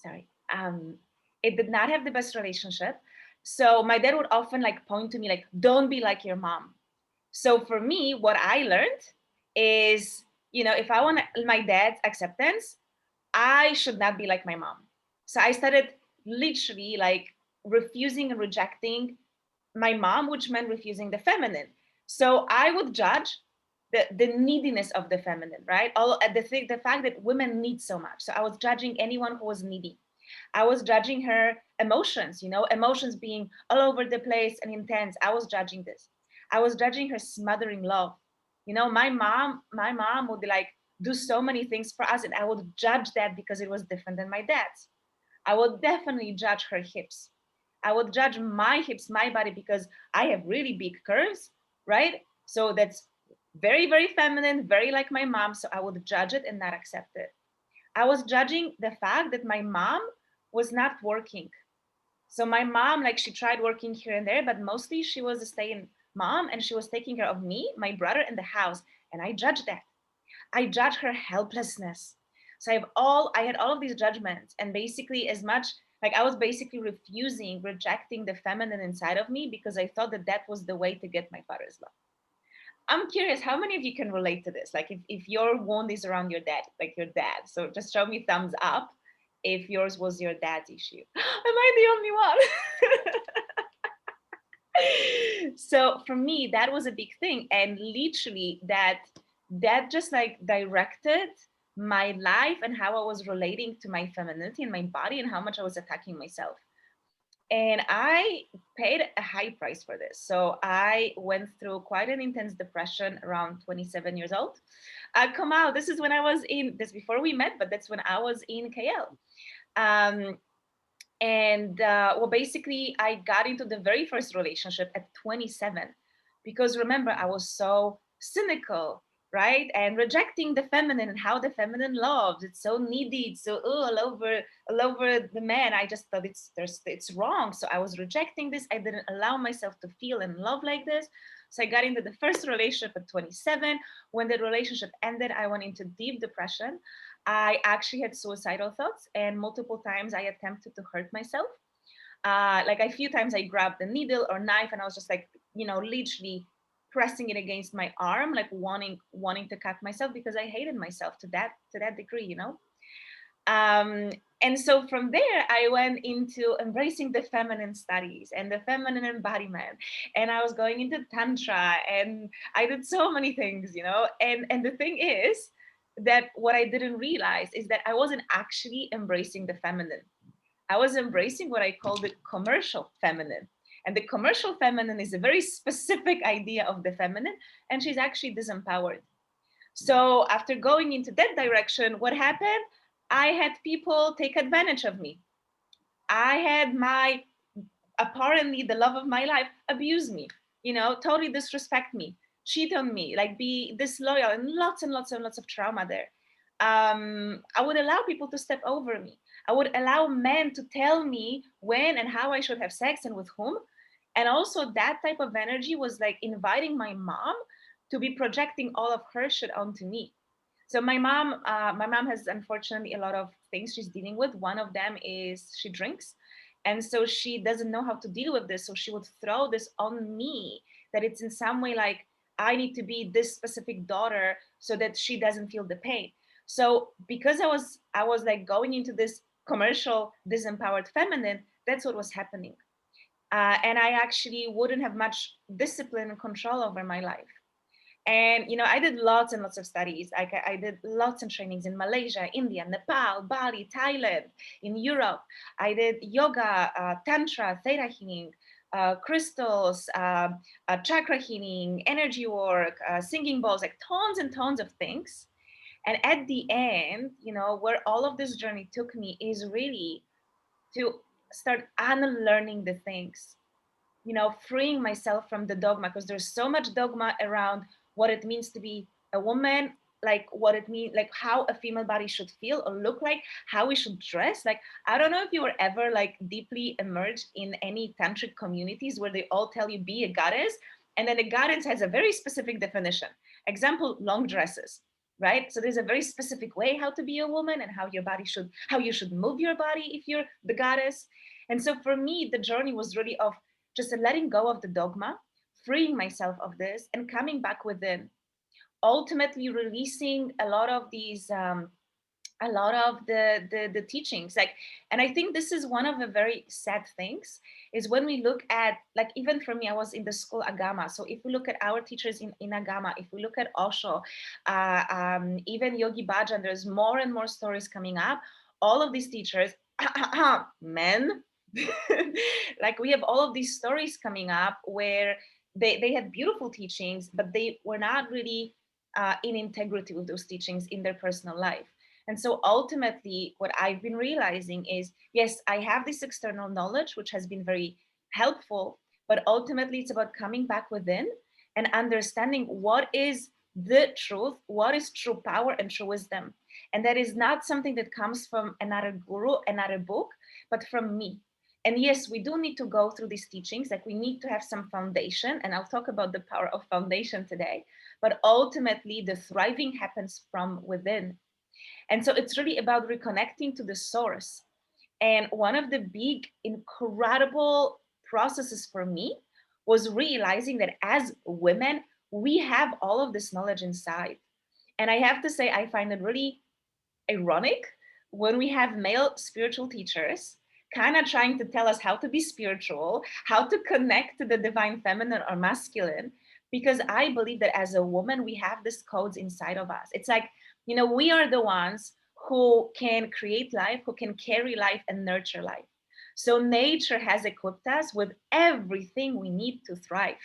sorry, it did not have the best relationship. So my dad would often like point to me like, don't be like your mom. So for me, what I learned is, if I want my dad's acceptance, I should not be like my mom. So I started literally like refusing and rejecting my mom, which meant refusing the feminine. So I would judge the neediness of the feminine, right? All the fact that women need so much. So I was judging anyone who was needy. I was judging her emotions, emotions being all over the place and intense. I was judging this. I was judging her smothering love. My mom would like do so many things for us, and I would judge that because it was different than my dad's. I would definitely judge her hips. I would judge my hips, my body, because I have really big curves, right? So that's very, very feminine, very like my mom. So I would judge it and not accept it. I was judging the fact that my mom was not working. So my mom, like she tried working here and there, but mostly she was a stay-in mom and she was taking care of me, my brother, and the house. And I judged that. I judge her helplessness. So I had all of these judgments, and basically as much like I was basically rejecting the feminine inside of me because I thought that that was the way to get my father's love. I'm curious, how many of you can relate to this? Like if your wound is around your dad, like your dad. So just show me thumbs up if yours was your dad's issue. Am I the only one? So for me, that was a big thing. And literally that just like directed my life and how I was relating to my femininity and my body and how much I was attacking myself. And I paid a high price for this. So I went through quite an intense depression around 27 years old. Come out, this is when I was this before we met, but that's when I was in KL. Um, and well, basically, I got into the very first relationship at 27 because remember, I was so cynical, right? And rejecting the feminine and how the feminine loves. It's so needy, it's so all over the man. I just thought it's wrong. So I was rejecting this. I didn't allow myself to feel and love like this. So I got into the first relationship at 27. When the relationship ended, I went into deep depression. I actually had suicidal thoughts, and multiple times I attempted to hurt myself. Like a few times I grabbed a needle or knife, and I was just like, literally pressing it against my arm, like wanting to cut myself because I hated myself to that degree. Um, and so from there, I went into embracing the feminine studies and the feminine embodiment, and I was going into tantra, and I did so many things. And the thing is that what I didn't realize is that I wasn't actually embracing the feminine. I was embracing what I called the commercial feminine. And the commercial feminine is a very specific idea of the feminine, and she's actually disempowered. So after going into that direction, what happened? I had people take advantage of me. I had my, apparently the love of my life, abuse me, totally disrespect me, cheat on me, like be disloyal, and lots and lots and lots of trauma there. I would allow people to step over me. I would allow men to tell me when and how I should have sex and with whom. And also that type of energy was like inviting my mom to be projecting all of her shit onto me. So my mom has unfortunately a lot of things she's dealing with. One of them is she drinks, and so she doesn't know how to deal with this. So she would throw this on me, that it's in some way like I need to be this specific daughter so that she doesn't feel the pain. So because I was like going into this commercial disempowered feminine, that's what was happening. And I actually wouldn't have much discipline and control over my life. And I did lots and lots of studies. I did lots of trainings in Malaysia, India, Nepal, Bali, Thailand, in Europe. I did yoga, tantra, theta healing, crystals, chakra healing, energy work, singing bowls, like tons and tons of things. And at the end, where all of this journey took me is really to start unlearning the things, freeing myself from the dogma, because there's so much dogma around what it means to be a woman, like what it means, like how a female body should feel or look like, how we should dress. Like, I don't know if you were ever like deeply immersed in any tantric communities where they all tell you be a goddess, and then the goddess has a very specific definition. Example, long dresses. right? So there's a very specific way how to be a woman and how how you should move your body if you're the goddess. And so for me, the journey was really of just letting go of the dogma, freeing myself of this, and coming back within, ultimately releasing a lot of these a lot of the teachings, like. And I think this is one of the very sad things, is when we look at, like, even for me, I was in the school Agama. So if we look at our teachers in Agama, if we look at Osho, even Yogi Bhajan, there's more and more stories coming up. All of these teachers men like, we have all of these stories coming up where they had beautiful teachings, but they were not really in integrity with those teachings in their personal life. And so ultimately, what I've been realizing is, yes, I have this external knowledge, which has been very helpful, but ultimately it's about coming back within and understanding what is the truth, what is true power and true wisdom. And that is not something that comes from another guru, another book, but from me. And yes, we do need to go through these teachings, like we need to have some foundation, and I'll talk about the power of foundation today. But ultimately, the thriving happens from within. And so it's really about reconnecting to the source. And one of the big, incredible processes for me was realizing that as women, we have all of this knowledge inside. And I have to say, I find it really ironic when we have male spiritual teachers kind of trying to tell us how to be spiritual, how to connect to the divine feminine or masculine, because I believe that as a woman, we have these codes inside of us. It's like, we are the ones who can create life, who can carry life and nurture life. So nature has equipped us with everything we need to thrive.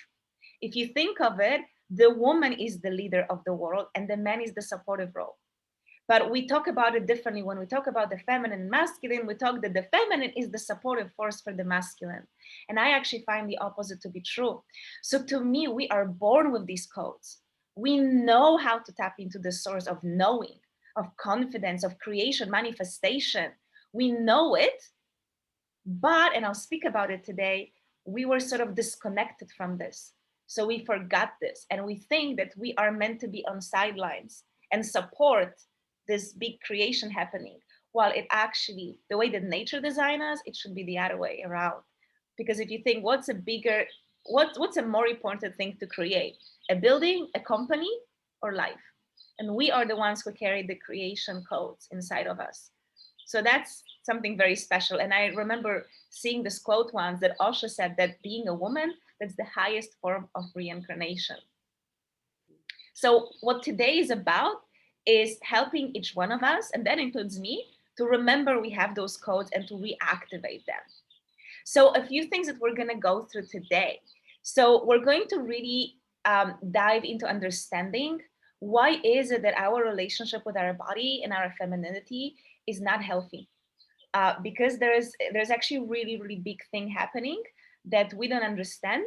If you think of it, the woman is the leader of the world and the man is the supportive role. But we talk about it differently. When we talk about the feminine and masculine, we talk that the feminine is the supportive force for the masculine. And I actually find the opposite to be true. So to me, we are born with these codes. We know how to tap into the source of knowing, of confidence, of creation, manifestation. We know it, but, and I'll speak about it today, we were sort of disconnected from this. So we forgot this, and we think that we are meant to be on sidelines and support this big creation happening, while it actually, the way that nature designed us, it should be the other way around. Because if you think, what's a more important thing to create? A building, a company, or life? And we are the ones who carry the creation codes inside of us. So that's something very special. And I remember seeing this quote once that Osho said that being a woman, that's the highest form of reincarnation. So what today is about is helping each one of us, and that includes me, to remember we have those codes and to reactivate them. So a few things that we're going to go through today. So we're going to really dive into understanding why is it that our relationship with our body and our femininity is not healthy. Because there's actually really big thing happening that we don't understand.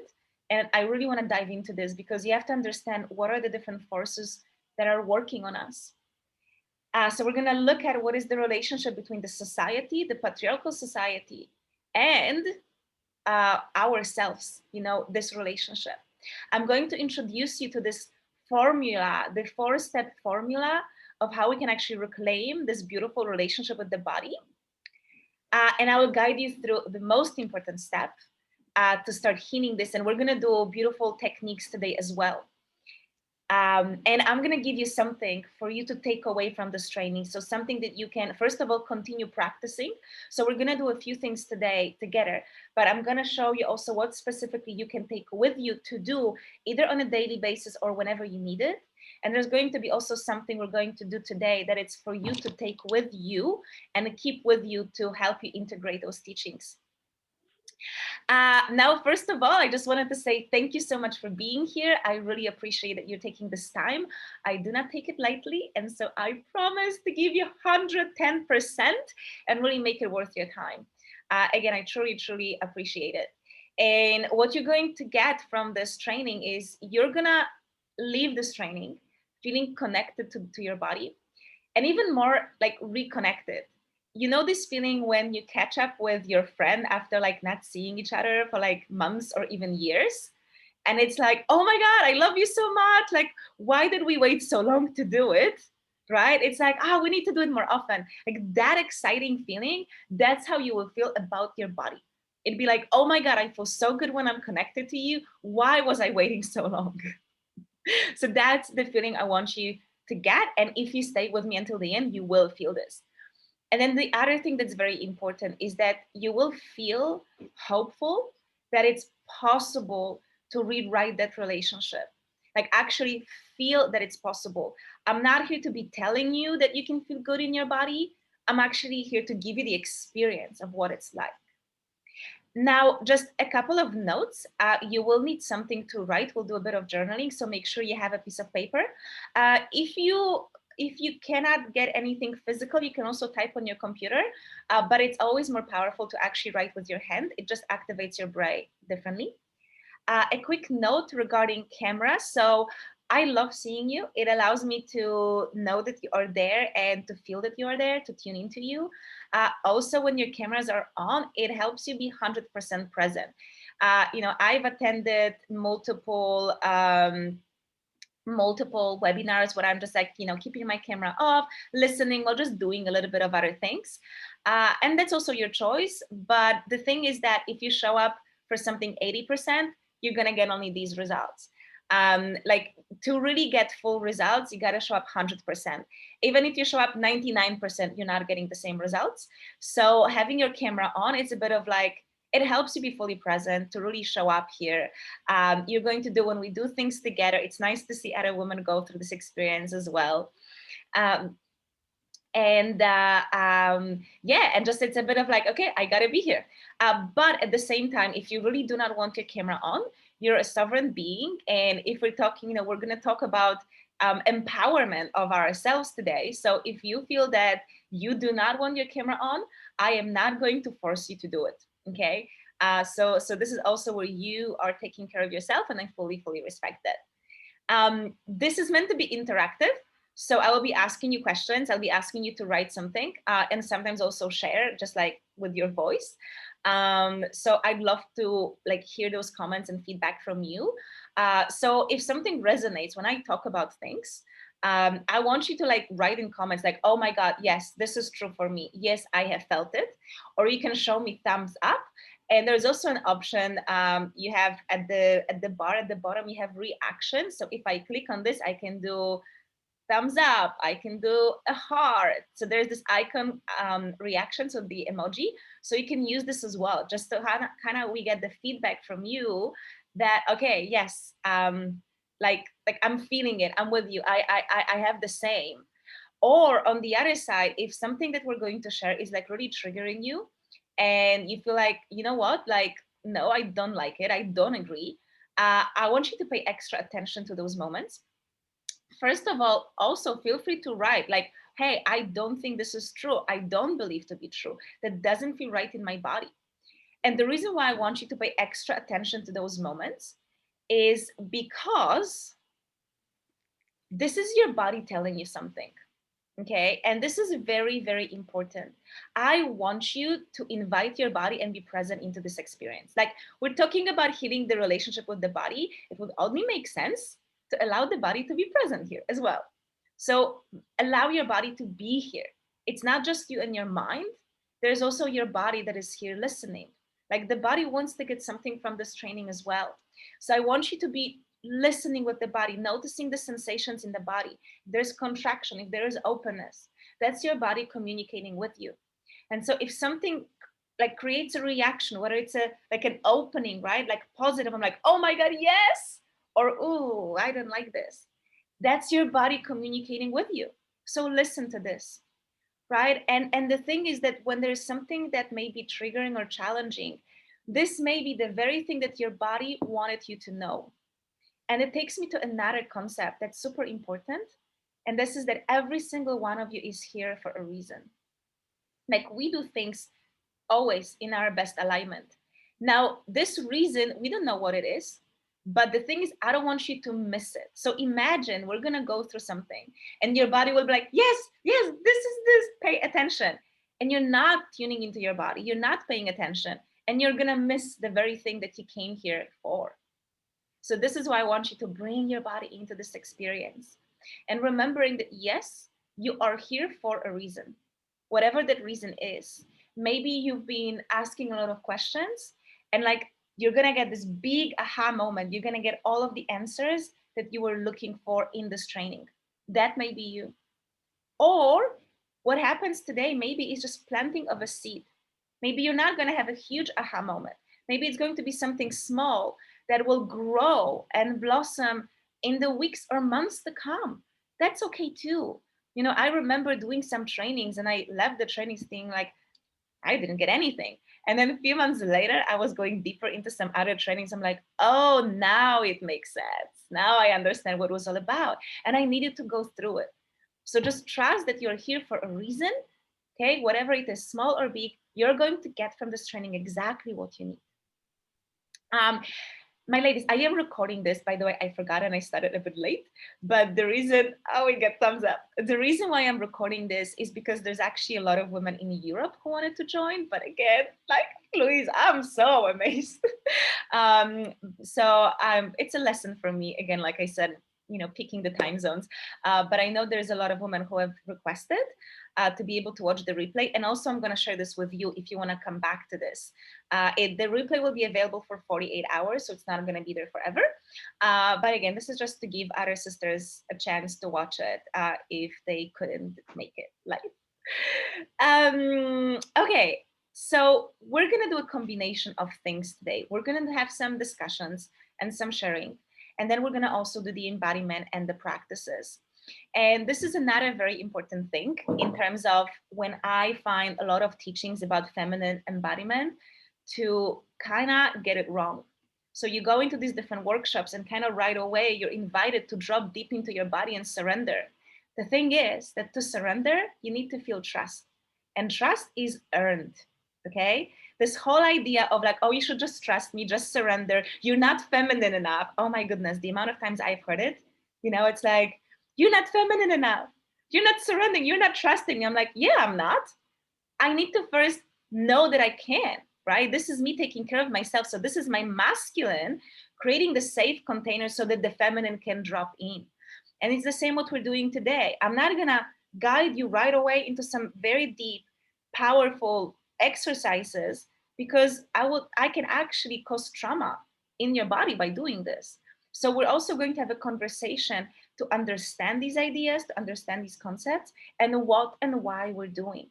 And I really want to dive into this because you have to understand what are the different forces that are working on us. So we're going to look at what is the relationship between the society, the patriarchal society, and ourselves, this relationship. I'm going to introduce you to this formula, the 4-step formula of how we can actually reclaim this beautiful relationship with the body. And I will guide you through the most important step to start healing this. And we're going to do beautiful techniques today as well. And I'm going to give you something for you to take away from this training. So something that you can, first of all, continue practicing. So we're going to do a few things today together, but I'm going to show you also what specifically you can take with you to do either on a daily basis or whenever you need it. And there's going to be also something we're going to do today that it's for you to take with you and keep with you to help you integrate those teachings. Now, first of all, I just wanted to say thank you so much for being here. I really appreciate that you're taking this time. I do not take it lightly. And so I promise to give you 110% and really make it worth your time. Again, I truly appreciate it. And what you're going to get from this training is you're going to leave this training feeling connected to your body and even more like reconnected. This feeling when you catch up with your friend after like not seeing each other for like months or even years, and it's like, oh my god, I love you so much, like why did we wait so long to do it? right? It's like, we need to do it more often. Like that exciting feeling, that's how you will feel about your body. It'd be like, oh my God, I feel so good when I'm connected to you. Why was I waiting so long? So that's the feeling I want you to get. And if you stay with me until the end, you will feel this. And then the other thing that's very important is that you will feel hopeful that it's possible to rewrite that relationship. Like actually feel that it's possible. I'm not here to be telling you that you can feel good in your body. I'm actually here to give you the experience of what it's like. Now, just a couple of notes. You will need something to write. We'll do a bit of journaling, so make sure you have a piece of paper. If you cannot get anything physical, you can also type on your computer, but it's always more powerful to actually write with your hand. It just activates your brain differently. A quick note regarding camera. So I love seeing you. It allows me to know that you are there and to feel that you are there, to tune into you. Also, when your cameras are on, it helps you be 100% present. I've attended multiple webinars where I'm just like, keeping my camera off, listening, or just doing a little bit of other things. And that's also your choice. But the thing is that if you show up for something 80%, you're going to get only these results. Like to really get full results, you got to show up 100%. Even if you show up 99%, you're not getting the same results. So having your camera on, it's a bit of like, it helps you be fully present, to really show up here. You're going to do, when we do things together, it's nice to see other women go through this experience as well. And just it's a bit of like, okay, I gotta be here. But at the same time, if you really do not want your camera on, you're a sovereign being. And if we're talking, we're gonna talk about empowerment of ourselves today. So if you feel that you do not want your camera on, I am not going to force you to do it. Okay. So this is also where you are taking care of yourself, and I fully respect that. This is meant to be interactive. So I will be asking you questions. I'll be asking you to write something, and sometimes also share, just like with your voice. So I'd love to like hear those comments and feedback from you. So if something resonates when I talk about things, I want you to like write in comments like, oh my God, yes, this is true for me. Yes, I have felt it. Or you can show me thumbs up. And there's also an option you have at the bar at the bottom, you have reaction. So if I click on this, I can do thumbs up, I can do a heart. So there's this icon reaction, so the emoji. So you can use this as well, just to kind of we get the feedback from you that, okay, yes, like I'm feeling it, I'm with you, I have the same. Or on the other side, if something that we're going to share is like really triggering you, and you feel like, you know what, like, no, I don't like it, I don't agree, I want you to pay extra attention to those moments. First of all, also feel free to write like, hey, I don't think this is true, I don't believe to be true, that doesn't feel right in my body. And the reason why I want you to pay extra attention to those moments is because this is your body telling you something. Okay. And this is very important. I want you to invite your body and be present into this experience. Like, we're talking about healing the relationship with the body. It would only make sense to allow the body to be present here as well. So allow your body to be here. It's not just you and your mind. There's also your body that is here listening. Like, the body wants to get something from this training as well. So I want you to be listening with the body, noticing the sensations in the body. If there's contraction, if there is openness, that's your body communicating with you. And so if something like creates a reaction, whether it's like an opening, right? Like positive, I'm like, oh my God, yes. Or, ooh, I don't like this. That's your body communicating with you. So listen to this, right? And the thing is that when there's something that may be triggering or challenging, this may be the very thing that your body wanted you to know. And it takes me to another concept that's super important. And this is that every single one of you is here for a reason. Like, we do things always in our best alignment. Now, this reason, we don't know what it is, but the thing is, I don't want you to miss it. So imagine we're going to go through something and your body will be like, yes, this is this, pay attention. And you're not tuning into your body. You're not paying attention. And you're going to miss the very thing that you came here for. So this is why I want you to bring your body into this experience. And remembering that, yes, You are here for a reason, whatever that reason is. Maybe you've been asking a lot of questions, and like you're gonna get this big aha moment. You're gonna get all of the answers that you were looking for in this training. That may be you. Or what happens today maybe is just planting of a seed. Maybe you're not going to have a huge aha moment. Maybe it's going to be something small that will grow and blossom in the weeks or months to come. That's okay too. You know, I remember doing some trainings and I left the trainings thing like, I didn't get anything. And then a few months later, I was going deeper into some other trainings. I'm like, oh, now it makes sense. Now I understand what it was all about. And I needed to go through it. So just trust that you're here for a reason. Okay, whatever it is, small or big, you're going to get from this training exactly what you need. My ladies, I am recording this, by the way, I forgot and I started a bit late, but the reason, oh, we get thumbs up. The reason why I'm recording this is because there's actually a lot of women in Europe who wanted to join, but again, like Louise, I'm so amazed. It's a lesson for me, again, like I said, you know, picking the time zones, but I know there's a lot of women who have requested to be able to watch the replay. And also I'm gonna share this with you if you wanna come back to this. The replay will be available for 48 hours, so it's not gonna be there forever. But again, this is just to give other sisters a chance to watch it if they couldn't make it live. Okay, so we're gonna do a combination of things today. We're gonna have some discussions and some sharing, and then we're gonna also do the embodiment and the practices. And this is another very important thing in terms of when I find a lot of teachings about feminine embodiment to kind of get it wrong. So you go into these different workshops and kind of right away you're invited to drop deep into your body and surrender. The thing is that to surrender, you need to feel trust. And trust is earned. Okay? This whole idea of like, oh, you should just trust me, just surrender. You're not feminine enough. Oh my goodness, the amount of times I've heard it, you know, it's like, you're not feminine enough. You're not surrendering. You're not trusting me. I'm like, yeah, I'm not. I need to first know that I can, right? This is me taking care of myself. So this is my masculine creating the safe container so that the feminine can drop in. And it's the same what we're doing today. I'm not gonna guide you right away into some very deep, powerful exercises because I can actually cause trauma in your body by doing this. So we're also going to have a conversation to understand these ideas, to understand these concepts, and what and why we're doing.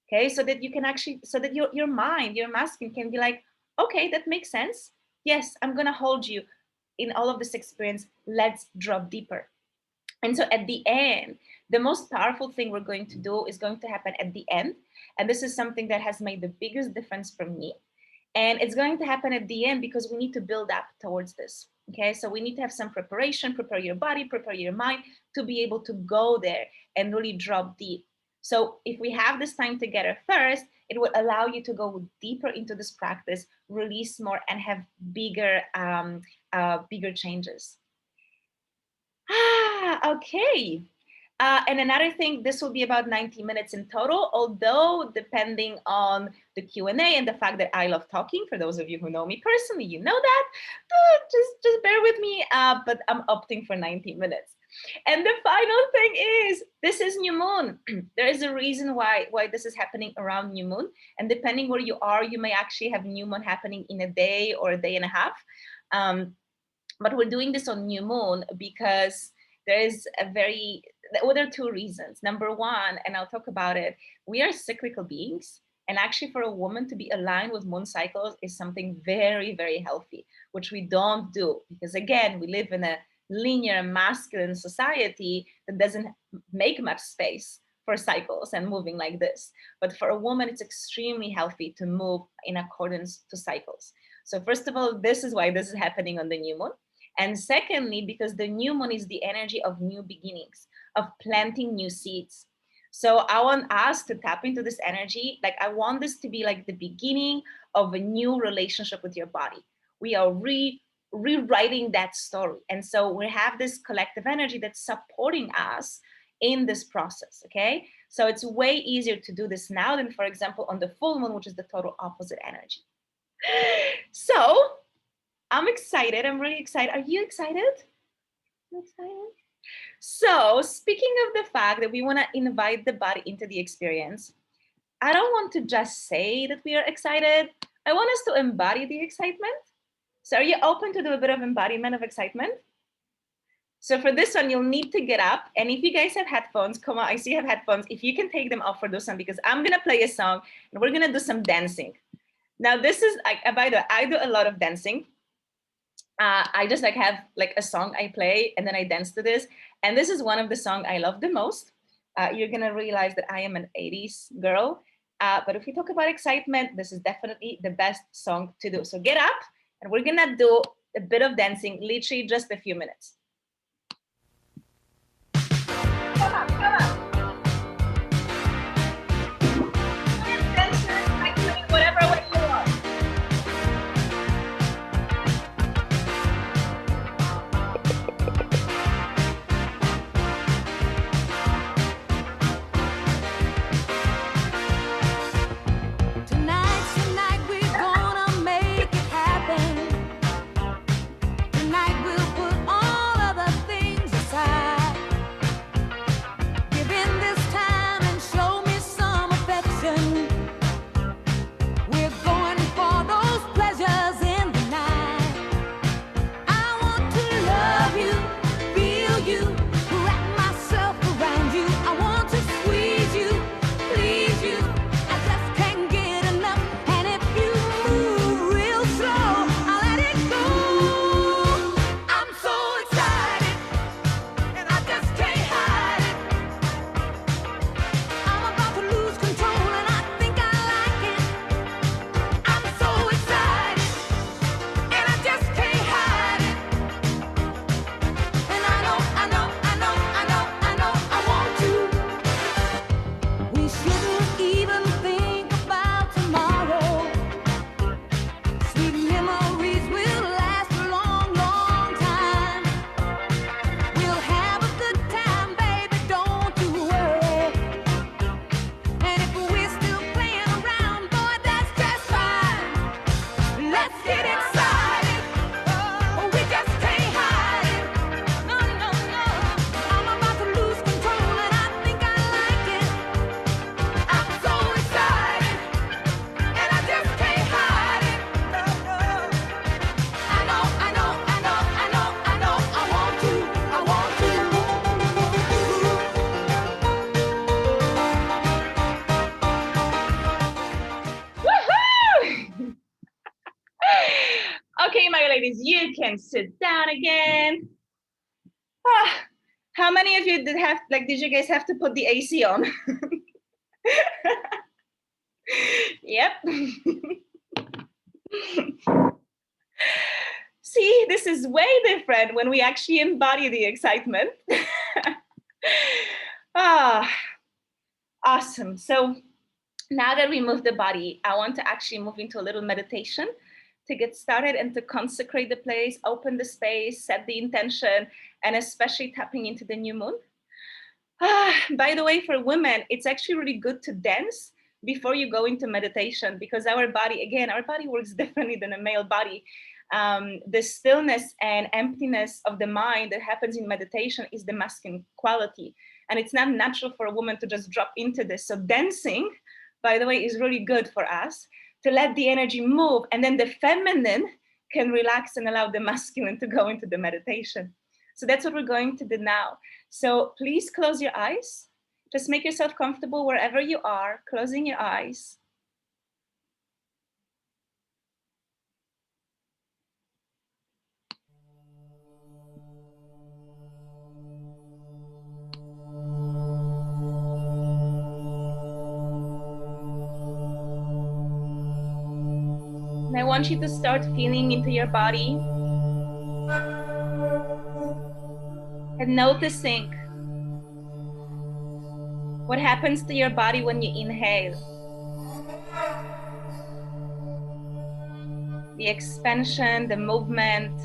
Okay, so that you can actually, so that your mind, your masculine can be like, okay, that makes sense. Yes, I'm gonna hold you in all of this experience. Let's drop deeper. And so at the end, the most powerful thing we're going to do is going to happen at the end. And this is something that has made the biggest difference for me. And it's going to happen at the end because we need to build up towards this. Okay, so we need to have some preparation, prepare your body, prepare your mind to be able to go there and really drop deep. So if we have this time together first, it will allow you to go deeper into this practice, release more, and have bigger, bigger changes. Okay. And another thing, this will be about 90 minutes in total, although depending on the Q&A and the fact that I love talking, for those of you who know me personally, you know that, just bear with me, but I'm opting for 90 minutes. And the final thing is, this is new moon. There is a reason why this is happening around new moon. And depending where you are, you may actually have new moon happening in a day or a day and a half. But we're doing this on new moon because there is there are two reasons. Number one, and I'll talk about it, we are cyclical beings. And actually for a woman to be aligned with moon cycles is something very, very healthy, which we don't do because again, we live in a linear masculine society that doesn't make much space for cycles and moving like this. But for a woman, it's extremely healthy to move in accordance to cycles. So first of all, this is why this is happening on the new moon. And secondly, because the new moon is the energy of new beginnings, of planting new seeds. So I want us to tap into this energy. Like I want this to be like the beginning of a new relationship with your body. We are rewriting that story. And so we have this collective energy that's supporting us in this process, okay? So it's way easier to do this now than, for example, on the full moon, which is the total opposite energy. So I'm excited. I'm really excited. Are you excited? I'm excited. So speaking of the fact that we want to invite the body into the experience, I don't want to just say that we are excited. I want us to embody the excitement. So are you open to do a bit of embodiment of excitement? So for this one, you'll need to get up. And if you guys have headphones, come on, I see you have headphones. If you can take them off for this one, because I'm gonna play a song and we're gonna do some dancing. Now this is, by the way, I do a lot of dancing. I just like have like a song I play and then I dance to this. And this is one of the songs I love the most. You're gonna realize that I am an 80s girl. But if we talk about excitement, this is definitely the best song to do. So get up and we're gonna do a bit of dancing, literally just a few minutes. Come on, come on. Whatever way you want. Tonight, we're gonna make it happen. Tonight we'll put all of the things aside. Give in this time and show me some affection. We're going for those pleasures in the night. I want to love you, feel you, wrap myself around you. I want to squeeze you, please you. I just can't get enough. And if you move real slow, I'll let it go. I'm so excited, and I just can't hide it. I'm about to lose control, and I think I like it. I'm so excited, and I just can't hide it. And I know, I want you. We shouldn't even think about tomorrow. Sweet memories will last a long, long time. We'll have a good time, baby, don't you worry. And if we're still playing around, boy, that's just fine. Let's get excited. We just can't hide it. No, no, no. I'm about to lose control, and I think I like it. I'm so excited, and I just can't hide it. No, no. I know, I want to. Woohoo! Okay, my ladies, you can sit down again. How many of you did you guys have to put the AC on? Yep. See, this is way different when we actually embody the excitement. Awesome. So now that we move the body, I want to actually move into a little meditation to get started and to consecrate the place, open the space, set the intention, and especially tapping into the new moon. By the way, for women, it's actually really good to dance before you go into meditation, because our body works differently than a male body. The stillness and emptiness of the mind that happens in meditation is the masculine quality. And it's not natural for a woman to just drop into this. So dancing, by the way, is really good for us to let the energy move. And then the feminine can relax and allow the masculine to go into the meditation. So that's what we're going to do now. So please close your eyes. Just make yourself comfortable wherever you are, closing your eyes. And I want you to start feeling into your body and noticing what happens to your body when you inhale. The expansion, the movement,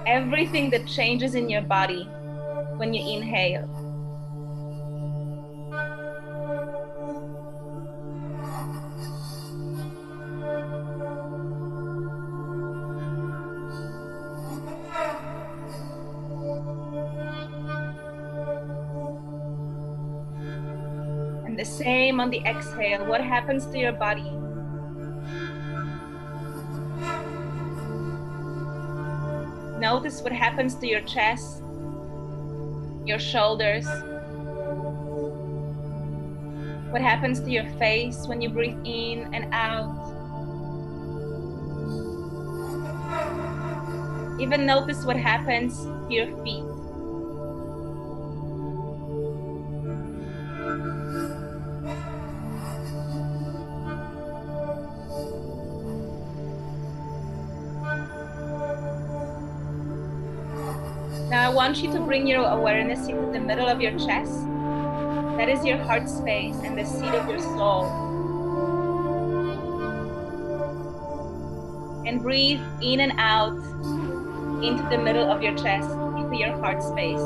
everything that changes in your body when you inhale. Same on the exhale. What happens to your body? Notice what happens to your chest, your shoulders. What happens to your face when you breathe in and out? Even notice what happens to your feet. Now I want you to bring your awareness into the middle of your chest. That is your heart space and the seat of your soul. And breathe in and out into the middle of your chest, into your heart space.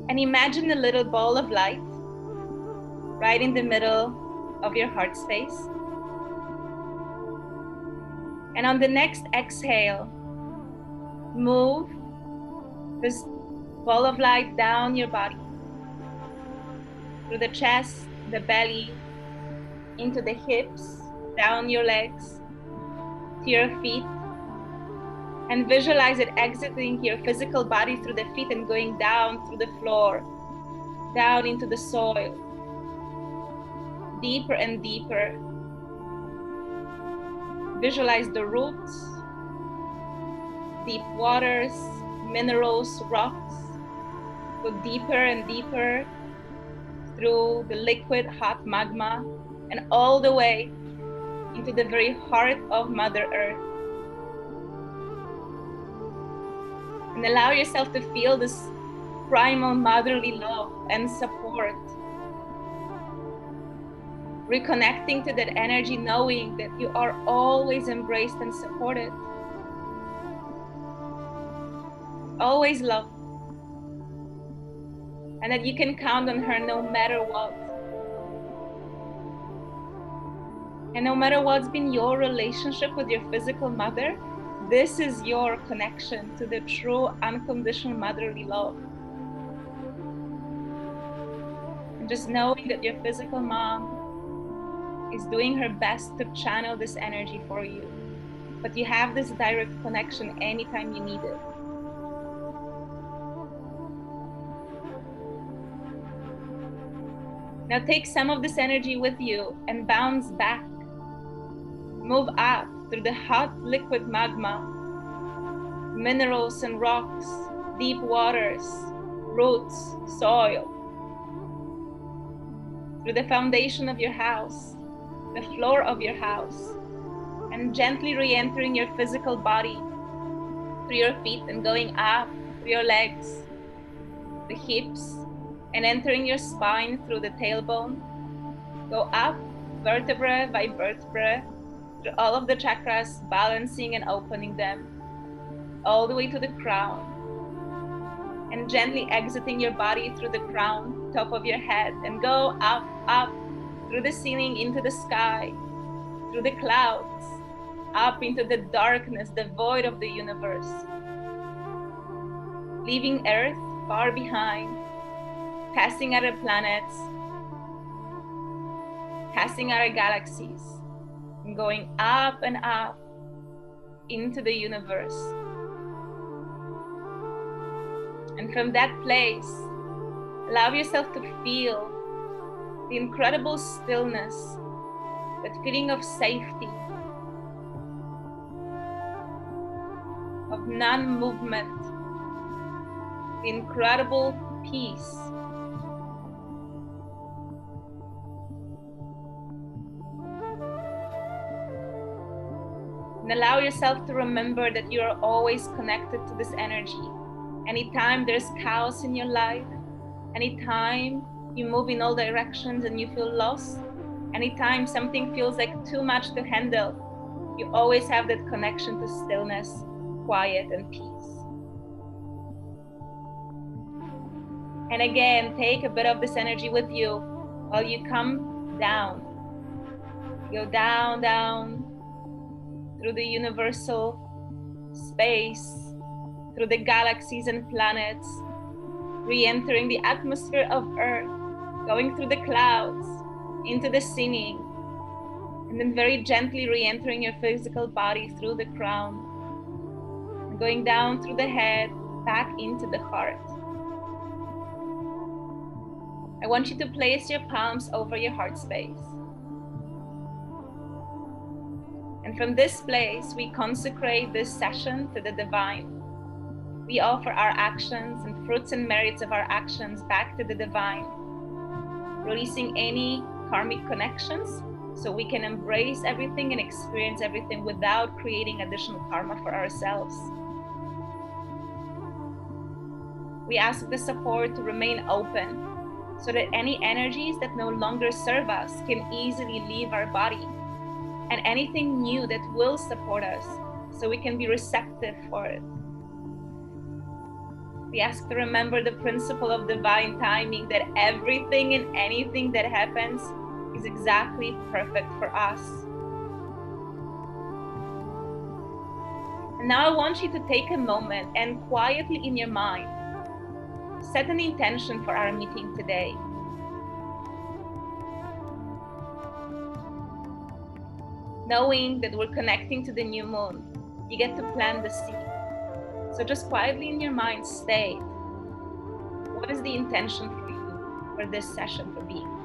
And imagine a little ball of light right in the middle of your heart space. And on the next exhale, move this ball of light down your body, through the chest, the belly, into the hips, down your legs, to your feet, and visualize it exiting your physical body through the feet and going down through the floor, down into the soil, deeper and deeper. Visualize the roots, deep waters, minerals, rocks. Go deeper and deeper through the liquid hot magma and all the way into the very heart of Mother Earth. And allow yourself to feel this primal motherly love and support. Reconnecting to that energy, knowing that you are always embraced and supported. Always loved. And that you can count on her no matter what. And no matter what's been your relationship with your physical mother, this is your connection to the true unconditional motherly love. And just knowing that your physical mom is doing her best to channel this energy for you. But you have this direct connection anytime you need it. Now take some of this energy with you and bounce back. Move up through the hot liquid magma, minerals and rocks, deep waters, roots, soil, through the foundation of your house, the floor of your house, and gently re-entering your physical body through your feet and going up through your legs, the hips, and entering your spine through the tailbone. Go up vertebra by vertebra through all of the chakras, balancing and opening them, all the way to the crown, and gently exiting your body through the crown, top of your head, and go up, up, through the ceiling, into the sky, through the clouds, up into the darkness, the void of the universe, leaving Earth far behind, passing other planets, passing other galaxies, and going up and up into the universe. And from that place, allow yourself to feel the incredible stillness, that feeling of safety, of non-movement, the incredible peace. And allow yourself to remember that you are always connected to this energy. Anytime there's chaos in your life, anytime you move in all directions and you feel lost, anytime something feels like too much to handle, you always have that connection to stillness, quiet, and peace. And again, take a bit of this energy with you while you come down. Go down, down through the universal space, through the galaxies and planets, re-entering the atmosphere of Earth, going through the clouds, into the singing, and then very gently re-entering your physical body through the crown, and going down through the head, back into the heart. I want you to place your palms over your heart space. And from this place, we consecrate this session to the divine. We offer our actions and fruits and merits of our actions back to the divine, releasing any karmic connections so we can embrace everything and experience everything without creating additional karma for ourselves. We ask the support to remain open so that any energies that no longer serve us can easily leave our body, and anything new that will support us so we can be receptive for it. We ask to remember the principle of divine timing, that everything and anything that happens is exactly perfect for us. And now I want you to take a moment and quietly in your mind, set an intention for our meeting today. Knowing that we're connecting to the new moon, you get to plant the seed. So just quietly in your mind state, what is the intention for you for this session, for being here?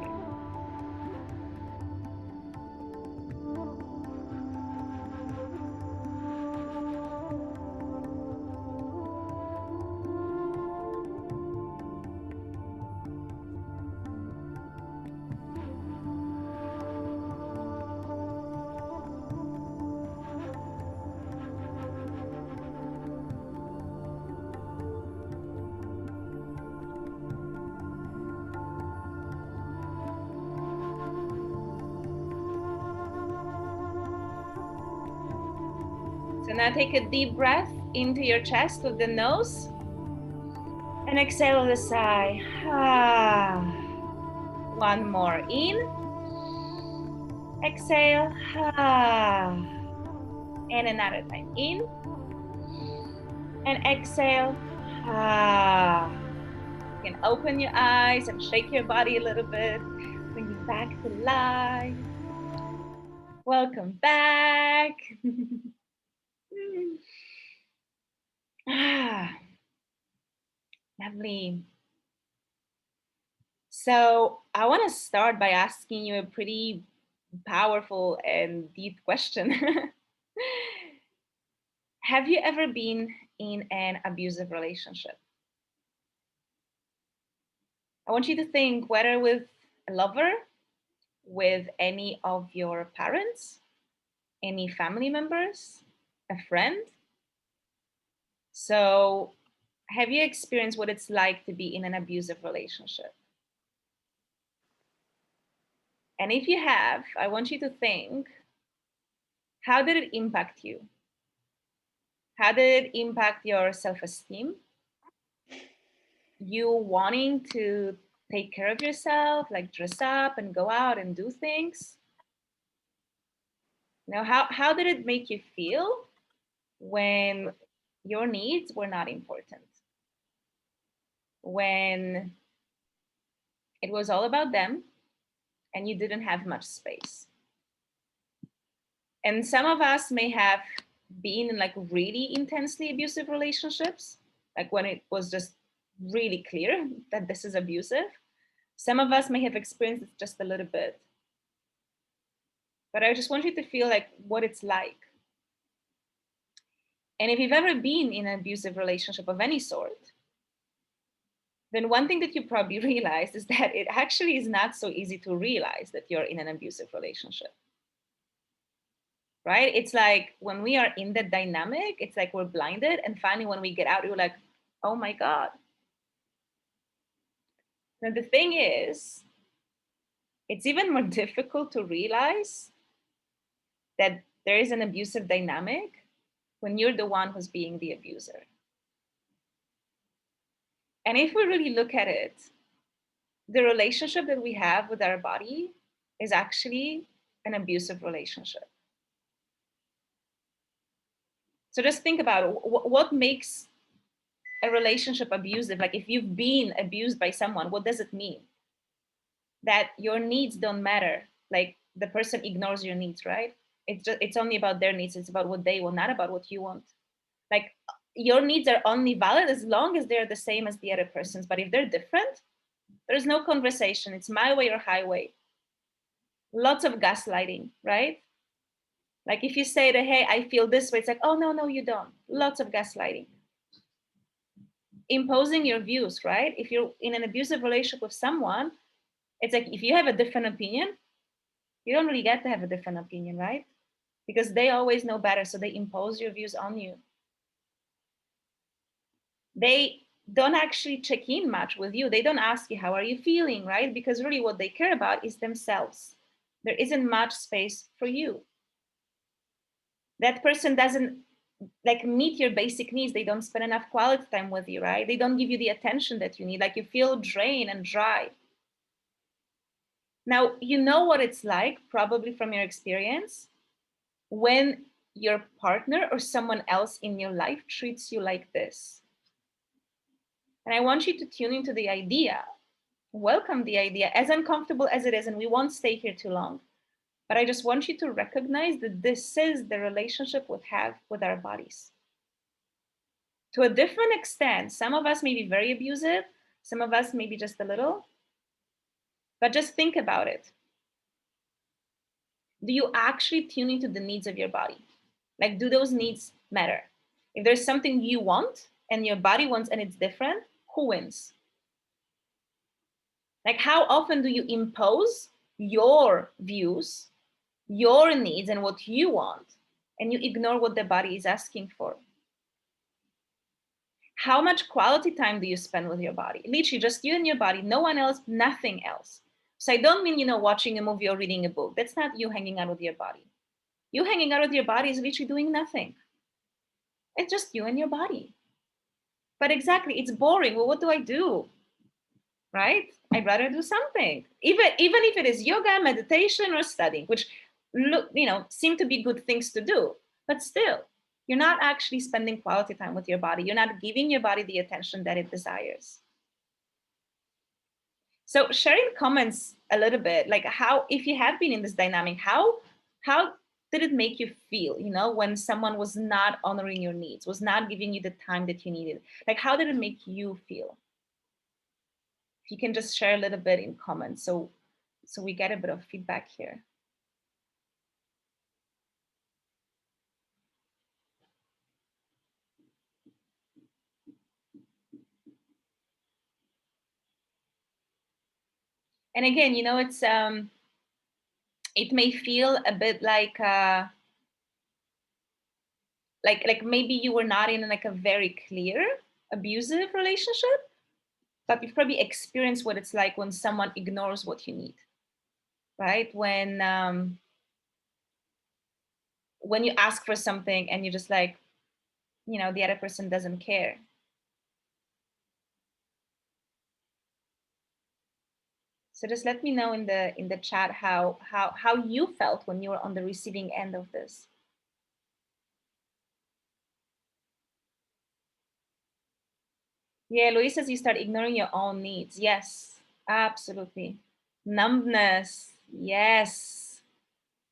So now take a deep breath into your chest with the nose and exhale with a sigh. One more in, exhale, and another time in, and exhale. You can open your eyes and shake your body a little bit, bring you back to life. Welcome back. Lovely. So I want to start by asking you a pretty powerful and deep question. Have you ever been in an abusive relationship? I want you to think whether with a lover, with any of your parents, any family members, a friend. So have you experienced what it's like to be in an abusive relationship? And if you have, I want you to think, how did it impact you? How did it impact your self-esteem? You wanting to take care of yourself, like dress up and go out and do things? Now, how did it make you feel when your needs were not important? When it was all about them and you didn't have much space? And some of us may have been in like really intensely abusive relationships, like when it was just really clear that this is abusive. Some of us may have experienced it just a little bit. But I just want you to feel like what it's like. And if you've ever been in an abusive relationship of any sort, then one thing that you probably realize is that it actually is not so easy to realize that you're in an abusive relationship. Right? It's like when we are in that dynamic, it's like we're blinded. And finally, when we get out, we're like, oh my God. Now, the thing is, it's even more difficult to realize that there is an abusive dynamic when you're the one who's being the abuser. And if we really look at it, the relationship that we have with our body is actually an abusive relationship. So just think about it. What makes a relationship abusive? Like if you've been abused by someone, what does it mean? That your needs don't matter. Like the person ignores your needs, right? It's only about their needs. It's about what they want, not about what you want. Like your needs are only valid as long as they're the same as the other person's. But if they're different, there's no conversation. It's my way or highway. Lots of gaslighting, right? Like if you say that, hey, I feel this way, it's like, oh, no, you don't. Lots of gaslighting. Imposing your views, right? If you're in an abusive relationship with someone, it's like if you have a different opinion, you don't really get to have a different opinion, right? Because they always know better, so they impose your views on you. They don't actually check in much with you. They don't ask you, how are you feeling, right? Because really what they care about is themselves. There isn't much space for you. That person doesn't like meet your basic needs. They don't spend enough quality time with you, right? They don't give you the attention that you need. Like you feel drained and dry. Now, you know what it's like, probably from your experience, when your partner or someone else in your life treats you like this. And I want you to tune into the idea, welcome the idea, as uncomfortable as it is, and we won't stay here too long. But I just want you to recognize that this is the relationship we have with our bodies. To a different extent, some of us may be very abusive, some of us maybe just a little, but just think about it. Do you actually tune into the needs of your body? Like, do those needs matter? If there's something you want and your body wants and it's different, who wins? Like, how often do you impose your views, your needs, and what you want, and you ignore what the body is asking for? How much quality time do you spend with your body? Literally, just you and your body, no one else, nothing else. So I don't mean, watching a movie or reading a book. That's not you hanging out with your body. You hanging out with your body is literally doing nothing. It's just you and your body. But exactly, it's boring. Well, what do I do? Right? I'd rather do something. Even if it is yoga, meditation, or studying, which seem to be good things to do. But still, you're not actually spending quality time with your body. You're not giving your body the attention that it desires. So sharing comments a little bit, like how, if you have been in this dynamic, how did it make you feel, when someone was not honoring your needs, was not giving you the time that you needed? Like, how did it make you feel? If you can just share a little bit in comments, so we get a bit of feedback here. And again, it's it may feel a bit like maybe you were not in like a very clear abusive relationship, but you've probably experienced what it's like when someone ignores what you need, right? When you ask for something and you're just like, the other person doesn't care. So just let me know in the chat how you felt when you were on the receiving end of this. Yeah, Louise says you start ignoring your own needs. Yes, absolutely. Numbness. Yes.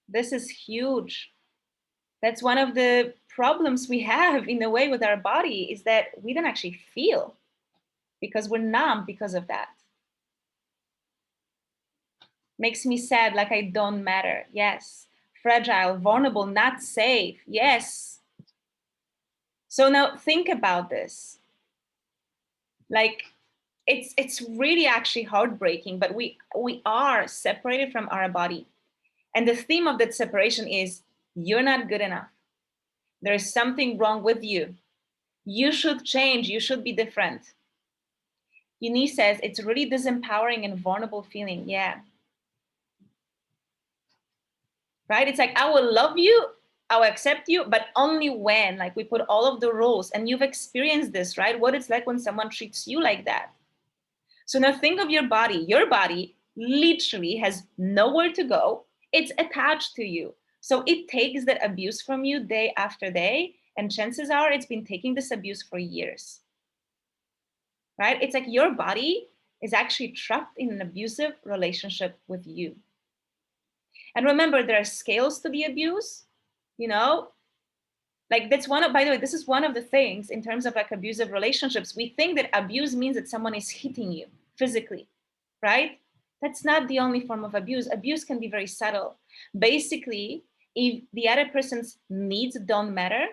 This is huge. That's one of the problems we have in a way with our body, is that we don't actually feel because we're numb because of that. Makes me sad, like I don't matter. Yes. Fragile, vulnerable, not safe. Yes. So now think about this. Like, it's really actually heartbreaking, but we are separated from our body. And the theme of that separation is, you're not good enough. There's something wrong with you. You should change. You should be different. Eunice says it's really disempowering and vulnerable feeling. Yeah. Right? It's like, I will love you I'll accept you, but only when like we put all of the rules. And you've experienced this, right? What it's like when someone treats you like that. So now think of your body. Your body literally has nowhere to go. It's attached to you. So it takes that abuse from you day after day. And chances are it's been taking this abuse for years, right? It's like your body is actually trapped in an abusive relationship with you. And remember, there are scales to the abuse, you know, like that's one of, by the way, this is one of the things in terms of like abusive relationships. We think that abuse means that someone is hitting you physically, right? That's not the only form of abuse. Abuse can be very subtle. Basically, if the other person's needs don't matter,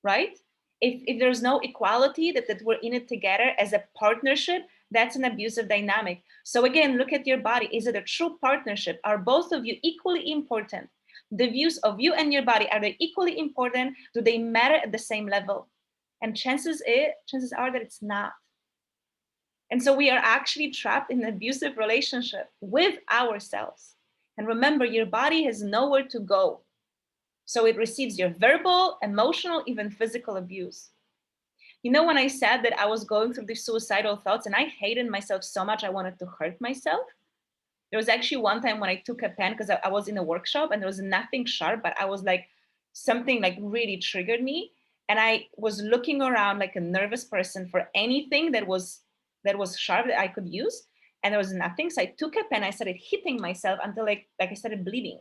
right? If there's no equality, that we're in it together as a partnership, that's an abusive dynamic. So again, look at your body. Is it a true partnership? Are both of you equally important? The views of you and your body, are they equally important? Do they matter at the same level? And chances are that it's not. And so we are actually trapped in an abusive relationship with ourselves. And remember, your body has nowhere to go. So it receives your verbal, emotional, even physical abuse. You know, when I said that I was going through these suicidal thoughts and I hated myself so much, I wanted to hurt myself. There was actually one time when I took a pen because I was in a workshop and there was nothing sharp, but I was like, something like really triggered me. And I was looking around like a nervous person for anything that was sharp that I could use. And there was nothing. So I took a pen, I started hitting myself until like I started bleeding.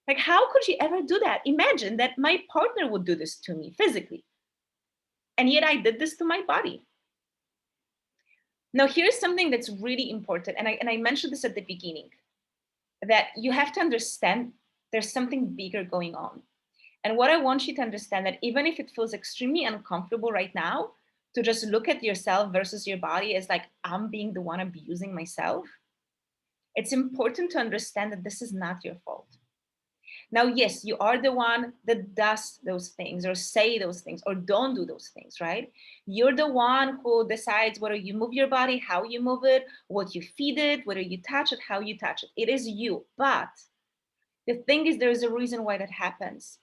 Like, how could you ever do that? Imagine that my partner would do this to me physically. And yet I did this to my body. Now, here's something that's really important. And I mentioned this at the beginning, that you have to understand there's something bigger going on. And what I want you to understand, that even if it feels extremely uncomfortable right now, to just look at yourself versus your body as like, I'm being the one abusing myself. It's important to understand that this is not your fault. Now, yes, you are the one that does those things or say those things or don't do those things, right? You're the one who decides whether you move your body, how you move it, what you feed it, whether you touch it, how you touch it. It is you. But the thing is, there is a reason why that happens.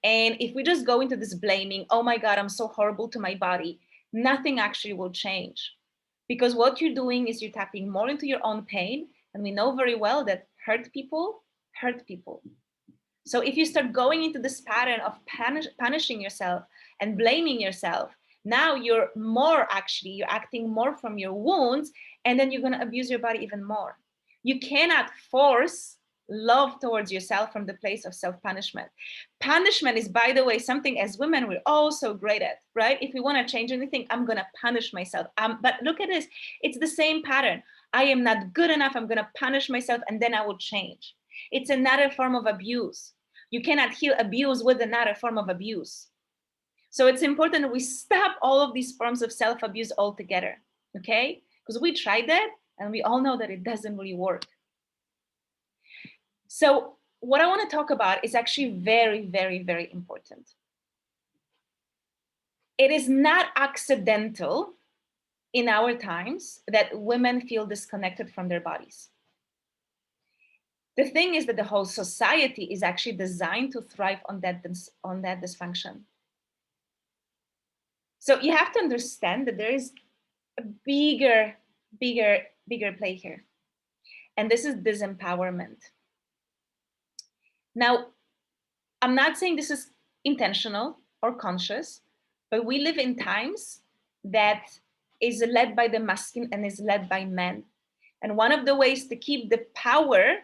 And if we just go into this blaming, oh my God, I'm so horrible to my body, nothing actually will change. Because what you're doing is you're tapping more into your own pain. And we know very well that hurt people hurt people. So if you start going into this pattern of punishing yourself and blaming yourself, now you're acting more from your wounds, and then you're going to abuse your body even more. You cannot force love towards yourself from the place of self-punishment. Punishment is, by the way, something as women we're all so great at, right? If we want to change anything, I'm going to punish myself. But look at this. It's the same pattern. I am not good enough. I'm going to punish myself and then I will change. It's another form of abuse. You cannot heal abuse with another form of abuse. So it's important that we stop all of these forms of self-abuse altogether, okay? Because we tried that and we all know that it doesn't really work. So what I want to talk about is actually very, very, very important. It is not accidental in our times that women feel disconnected from their bodies. The thing is that the whole society is actually designed to thrive on that dysfunction. So you have to understand that there is a bigger play here. And this is disempowerment. Now, I'm not saying this is intentional or conscious, but we live in times that is led by the masculine and is led by men. And one of the ways to keep the power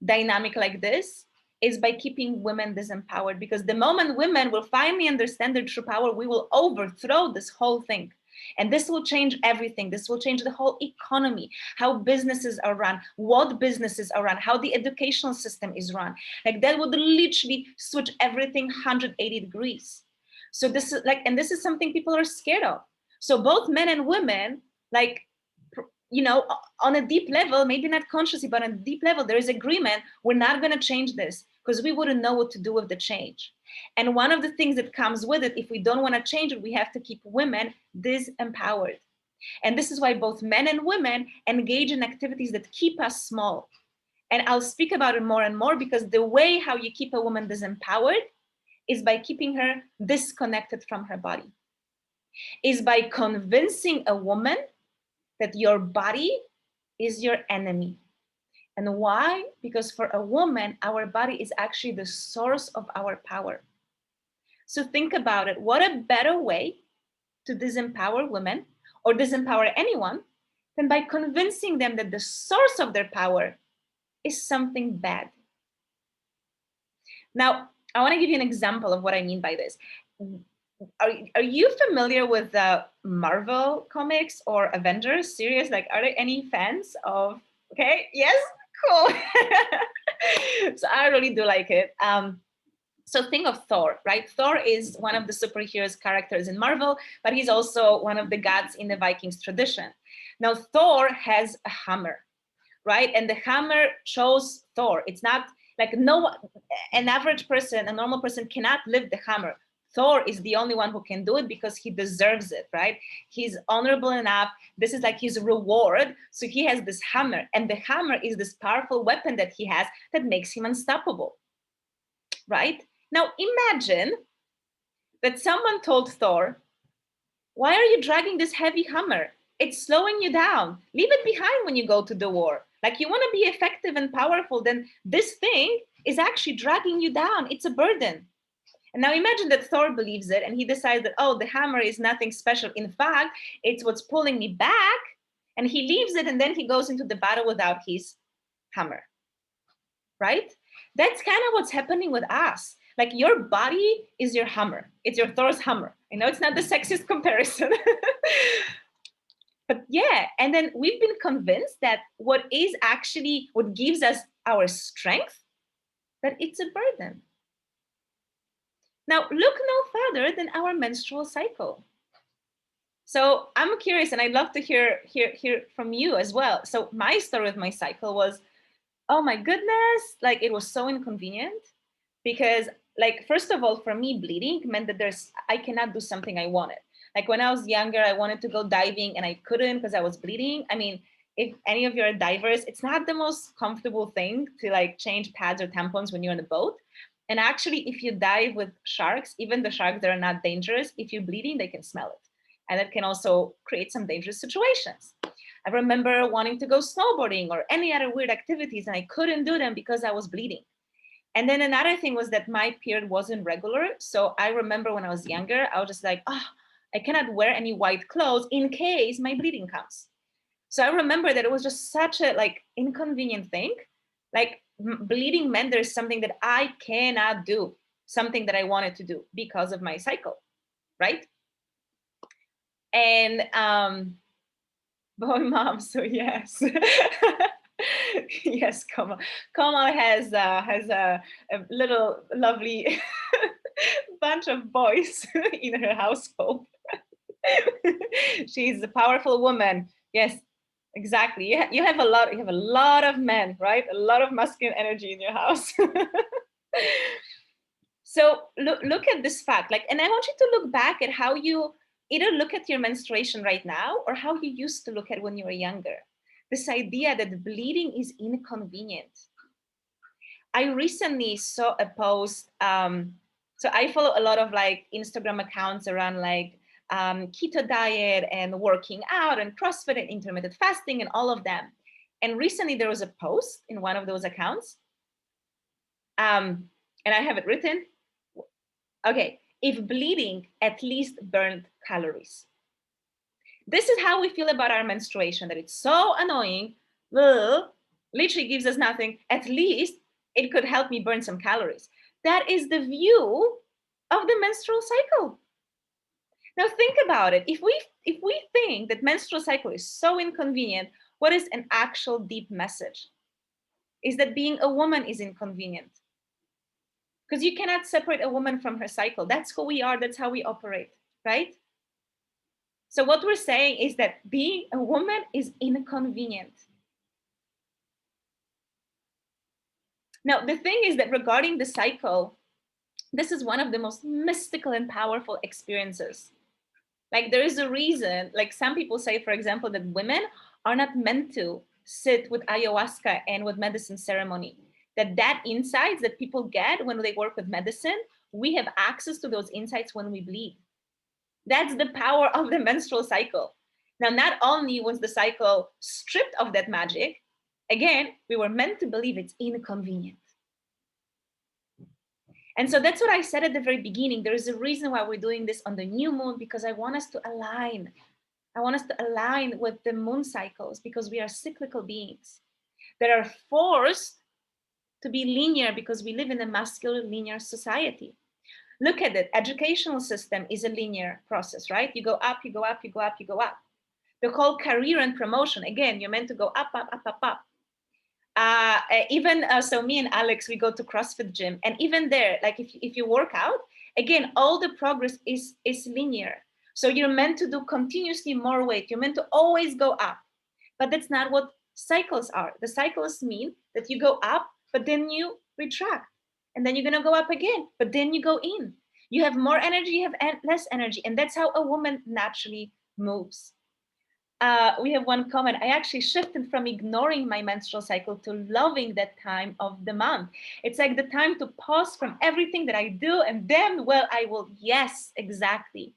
dynamic like this is by keeping women disempowered, because the moment women will finally understand their true power, we will overthrow this whole thing. And this will change everything. This will change the whole economy, how businesses are run, what businesses are run, how the educational system is run. Like that would literally switch everything 180 degrees. So this is like, and this is something people are scared of. So both men and women, like, you know, on a deep level, maybe not consciously, but on a deep level, there is agreement. We're not going to change this because we wouldn't know what to do with the change. And one of the things that comes with it, if we don't want to change it, we have to keep women disempowered. And this is why both men and women engage in activities that keep us small. And I'll speak about it more and more, because the way how you keep a woman disempowered is by keeping her disconnected from her body, is by convincing a woman that your body is your enemy. And why? Because for a woman, our body is actually the source of our power. So think about it. What a better way to disempower women or disempower anyone than by convincing them that the source of their power is something bad. Now, I want to give you an example of what I mean by this. Are you familiar with the Marvel comics or Avengers series? Like, are there any fans of? Okay, yes, cool. So I really do like it. So think of Thor, right? Thor is one of the superheroes characters in Marvel, but he's also one of the gods in the Vikings tradition. Now, Thor has a hammer, right? And the hammer chose Thor. It's not like an average person, a normal person cannot lift the hammer. Thor is the only one who can do it because he deserves it, right? He's honorable enough. This is like his reward. So he has this hammer, and the hammer is this powerful weapon that he has that makes him unstoppable, right? Now imagine that someone told Thor, why are you dragging this heavy hammer? It's slowing you down. Leave it behind when you go to the war. Like, you want to be effective and powerful, then this thing is actually dragging you down. It's a burden. And now imagine that Thor believes it and he decides that, oh, the hammer is nothing special. In fact, it's what's pulling me back. And he leaves it and then he goes into the battle without his hammer, right? That's kind of what's happening with us. Like, your body is your hammer. It's your Thor's hammer. I know it's not the sexiest comparison. But yeah, and then we've been convinced that what gives us our strength, that it's a burden. Now, look no further than our menstrual cycle. So I'm curious, and I'd love to hear from you as well. So my story with my cycle was, oh my goodness, like, it was so inconvenient because, like, first of all, for me, bleeding meant that I cannot do something I wanted. Like, when I was younger, I wanted to go diving and I couldn't because I was bleeding. I mean, if any of you are divers, it's not the most comfortable thing to like change pads or tampons when you're on the boat. And actually, if you dive with sharks, even the sharks that are not dangerous, if you're bleeding, they can smell it. And that can also create some dangerous situations. I remember wanting to go snowboarding or any other weird activities, and I couldn't do them because I was bleeding. And then another thing was that my period wasn't regular. So I remember when I was younger, I was just like, oh, I cannot wear any white clothes in case my bleeding comes. So I remember that it was just such a like inconvenient thing. Like, bleeding meant there's something that I cannot do, something that I wanted to do because of my cycle, right? And boy, mom, so yes. Yes, Kamal has a little lovely bunch of boys in her household. She's a powerful woman. Yes, exactly. You have a lot of men, right? A lot of masculine energy in your house. So look at this fact, like, and I want you to look back at how you either look at your menstruation right now or how you used to look at when you were younger. This idea that bleeding is inconvenient. I recently saw a post. So I follow a lot of like Instagram accounts around like keto diet and working out and CrossFit and intermittent fasting and all of them. And recently there was a post in one of those accounts. And I have it written. Okay, if bleeding at least burned calories. This is how we feel about our menstruation, that it's so annoying, literally gives us nothing. At least it could help me burn some calories. That is the view of the menstrual cycle. Now think about it. If we think that menstrual cycle is so inconvenient, what is an actual deep message? Is that being a woman is inconvenient. Because you cannot separate a woman from her cycle. That's who we are, that's how we operate, right? So what we're saying is that being a woman is inconvenient. Now, the thing is that regarding the cycle, this is one of the most mystical and powerful experiences. Like, there is a reason, like some people say, for example, that women are not meant to sit with ayahuasca and with medicine ceremony. That insights that people get when they work with medicine We have access to those insights when we bleed. That's the power of the menstrual cycle. Now, not only was the cycle stripped of that magic, again, we were meant to believe it's inconvenient. And so that's what I said at the very beginning. There is a reason why we're doing this on the new moon, because I want us to align. I want us to align with the moon cycles, because we are cyclical beings that are forced to be linear because we live in a masculine linear society. Look at it. Educational system is a linear process, right? You go up, you go up, you go up, you go up. The whole career and promotion, again, you're meant to go up, up, up, up, up. So me and Alex, we go to CrossFit gym, and even there, like if you work out, again, all the progress is linear. So you're meant to do continuously more weight. You're meant to always go up, but that's not what cycles are. The cycles mean that you go up, but then you retract, and then you're gonna go up again, but then you go in. You have more energy, you have less energy, and that's how a woman naturally moves. We have one comment. I actually shifted from ignoring my menstrual cycle to loving that time of the month. It's like the time to pause from everything that I do, and then, well, I will, yes, exactly.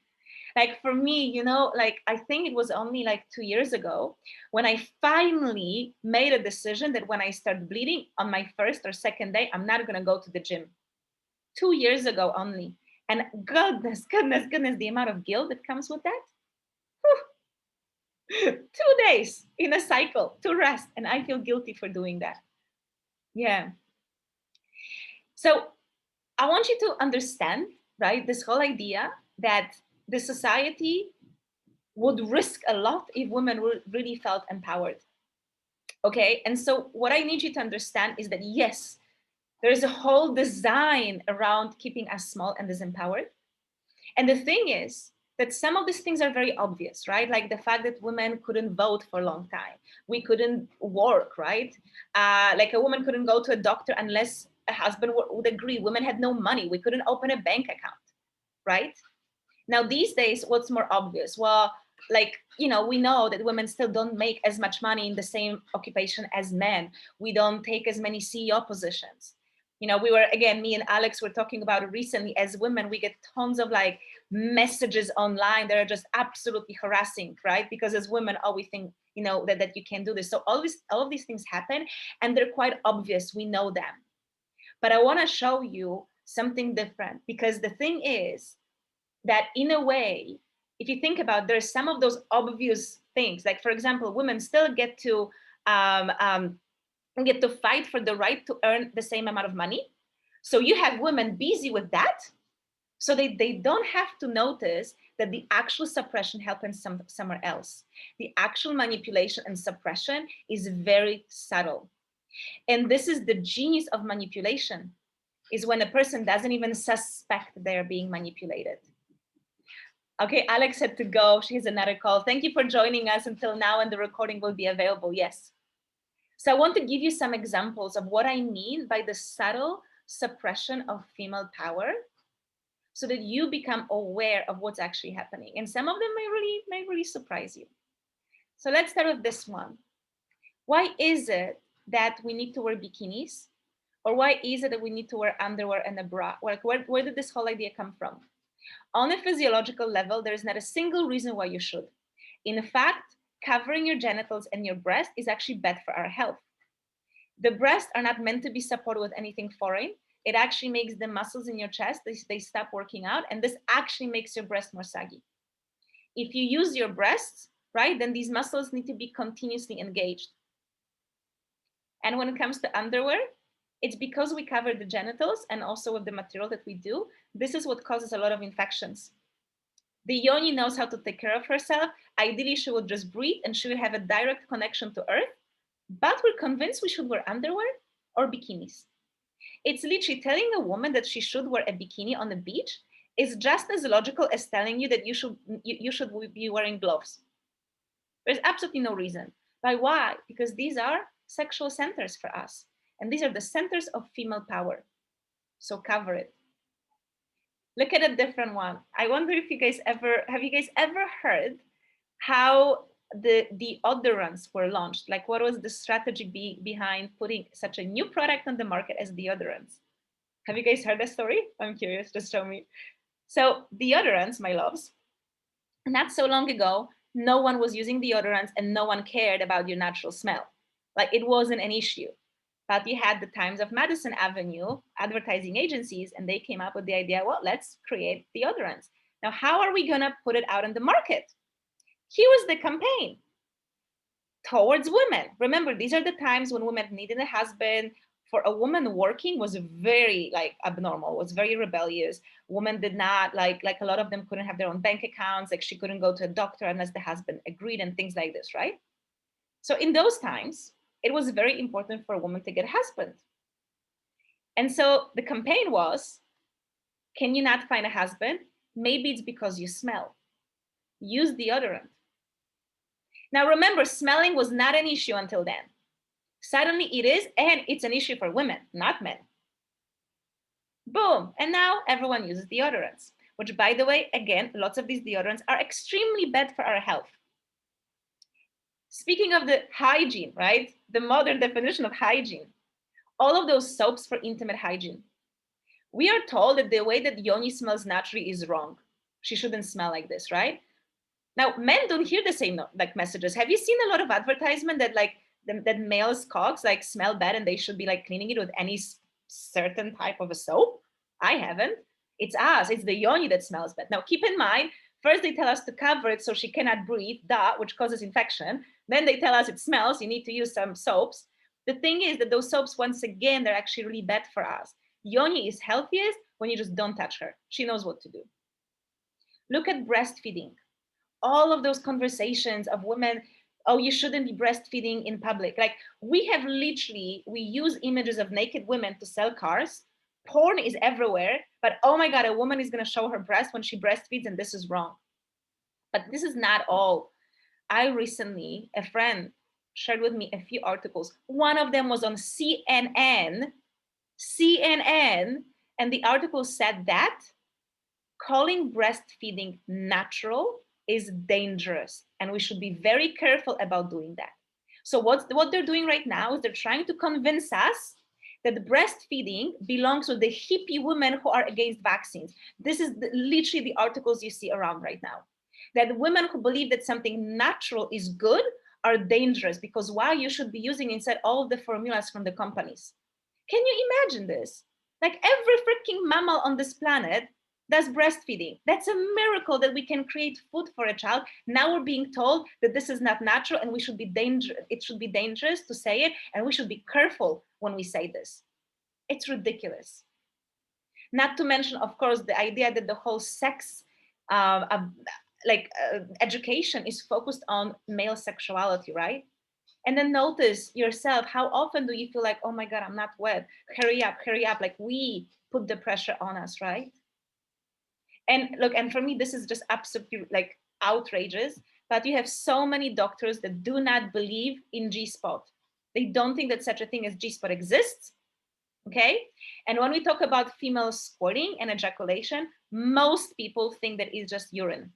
Like for me, you know, like I think it was only like 2 years ago when I finally made a decision that when I start bleeding on my first or second day, I'm not gonna go to the gym. 2 years ago only. And goodness, the amount of guilt that comes with that. 2 days in a cycle to rest, and I feel guilty for doing that. Yeah. So I want you to understand, right, this whole idea that the society would risk a lot if women really felt empowered. Okay, and so what I need you to understand is that yes, there is a whole design around keeping us small and disempowered. And the thing is that some of these things are very obvious, right? Like the fact that women couldn't vote for a long time. We couldn't work, right? Like a woman couldn't go to a doctor unless a husband would agree. Women had no money. We couldn't open a bank account, right? Now, these days, what's more obvious? Well, like, you know, we know that women still don't make as much money in the same occupation as men. We don't take as many CEO positions. You know, we were, again, me and Alex were talking about it recently. As women, we get tons of like messages online that are just absolutely harassing, right? Because as women, oh, we think, you know, that you can't do this. So all of these things happen, and they're quite obvious. We know them. But I want to show you something different, because the thing is that in a way, if you think about, there's some of those obvious things, like for example, women still get to fight for the right to earn the same amount of money. So you have women busy with that, so they don't have to notice that the actual suppression happens somewhere else. The actual manipulation and suppression is very subtle. And this is the genius of manipulation, is when a person doesn't even suspect they're being manipulated. Okay, Alex had to go. She has another call. Thank you for joining us until now, and the recording will be available. Yes. So I want to give you some examples of what I mean by the subtle suppression of female power, so that you become aware of what's actually happening. And some of them may really surprise you. So let's start with this one. Why is it that we need to wear bikinis? Or why is it that we need to wear underwear and a bra? Where did this whole idea come from? On a physiological level, there is not a single reason why you should. In fact, covering your genitals and your breast is actually bad for our health. The breasts are not meant to be supported with anything foreign. It actually makes the muscles in your chest, they stop working out, and this actually makes your breast more saggy. If you use your breasts, right, then these muscles need to be continuously engaged. And when it comes to underwear, it's because we cover the genitals and also with the material that we do. This is what causes a lot of infections. The yoni knows how to take care of herself. Ideally, she would just breathe and she would have a direct connection to earth, but we're convinced we should wear underwear or bikinis. It's literally telling a woman that she should wear a bikini on the beach is just as logical as telling you that you should be wearing gloves. There's absolutely no reason. But why? Because these are sexual centers for us. And these are the centers of female power. So cover it. Look at a different one. I wonder if you guys have you guys ever heard how the deodorants were launched? Like, what was the strategy behind putting such a new product on the market as deodorants? Have you guys heard the story? I'm curious, just show me. So deodorants, my loves, not so long ago, no one was using deodorants and no one cared about your natural smell. Like it wasn't an issue. But you had the Times of Madison Avenue advertising agencies, and they came up with the idea, well, let's create deodorants. Now, how are we going to put it out in the market? Here was the campaign towards women. Remember, these are the times when women needed a husband. For a woman, working was very like abnormal, was very rebellious. Women did not like a lot of them couldn't have their own bank accounts. Like she couldn't go to a doctor unless the husband agreed and things like this, right? So in those times, it was very important for a woman to get a husband. And so the campaign was, can you not find a husband? Maybe it's because you smell. Use deodorant. Now remember, smelling was not an issue until then. Suddenly it is, and it's an issue for women, not men. Boom. And now everyone uses deodorants, which, by the way, again, lots of these deodorants are extremely bad for our health. Speaking of the hygiene, right? The modern definition of hygiene, all of those soaps for intimate hygiene. We are told that the way that Yoni smells naturally is wrong. She shouldn't smell like this, right? Now, men don't hear the same like messages. Have you seen a lot of advertisement that like that males' cocks like smell bad and they should be like cleaning it with any certain type of a soap? I haven't. It's us. It's the Yoni that smells bad. Now, keep in mind, first they tell us to cover it so she cannot breathe, which causes infection. Then they tell us it smells. You need to use some soaps. The thing is that those soaps, once again, they're actually really bad for us. Yoni is healthiest when you just don't touch her. She knows what to do. Look at breastfeeding. All of those conversations of women, oh, you shouldn't be breastfeeding in public. Like we use images of naked women to sell cars. Porn is everywhere, but oh my God, a woman is going to show her breast when she breastfeeds, and this is wrong. But this is not all. I recently, a friend shared with me a few articles. One of them was on CNN, and the article said that calling breastfeeding natural is dangerous, and we should be very careful about doing that. So what they're doing right now is they're trying to convince us that breastfeeding belongs to the hippie women who are against vaccines. This is literally the articles you see around right now. That women who believe that something natural is good are dangerous because why you should be using instead all of the formulas from the companies. Can you imagine this? Like every freaking mammal on this planet does breastfeeding. That's a miracle that we can create food for a child. Now we're being told that this is not natural and we should be dangerous. It should be dangerous to say it, and we should be careful when we say this. It's ridiculous. Not to mention, of course, the idea that the whole sex education is focused on male sexuality, right? And then notice yourself, how often do you feel like, oh my God, I'm not wet, hurry up, like we put the pressure on us, right? And look, and for me, this is just absolutely like outrageous, but you have so many doctors that do not believe in G-spot. They don't think that such a thing as G-spot exists, okay? And when we talk about female squirting and ejaculation, most people think that it's just urine.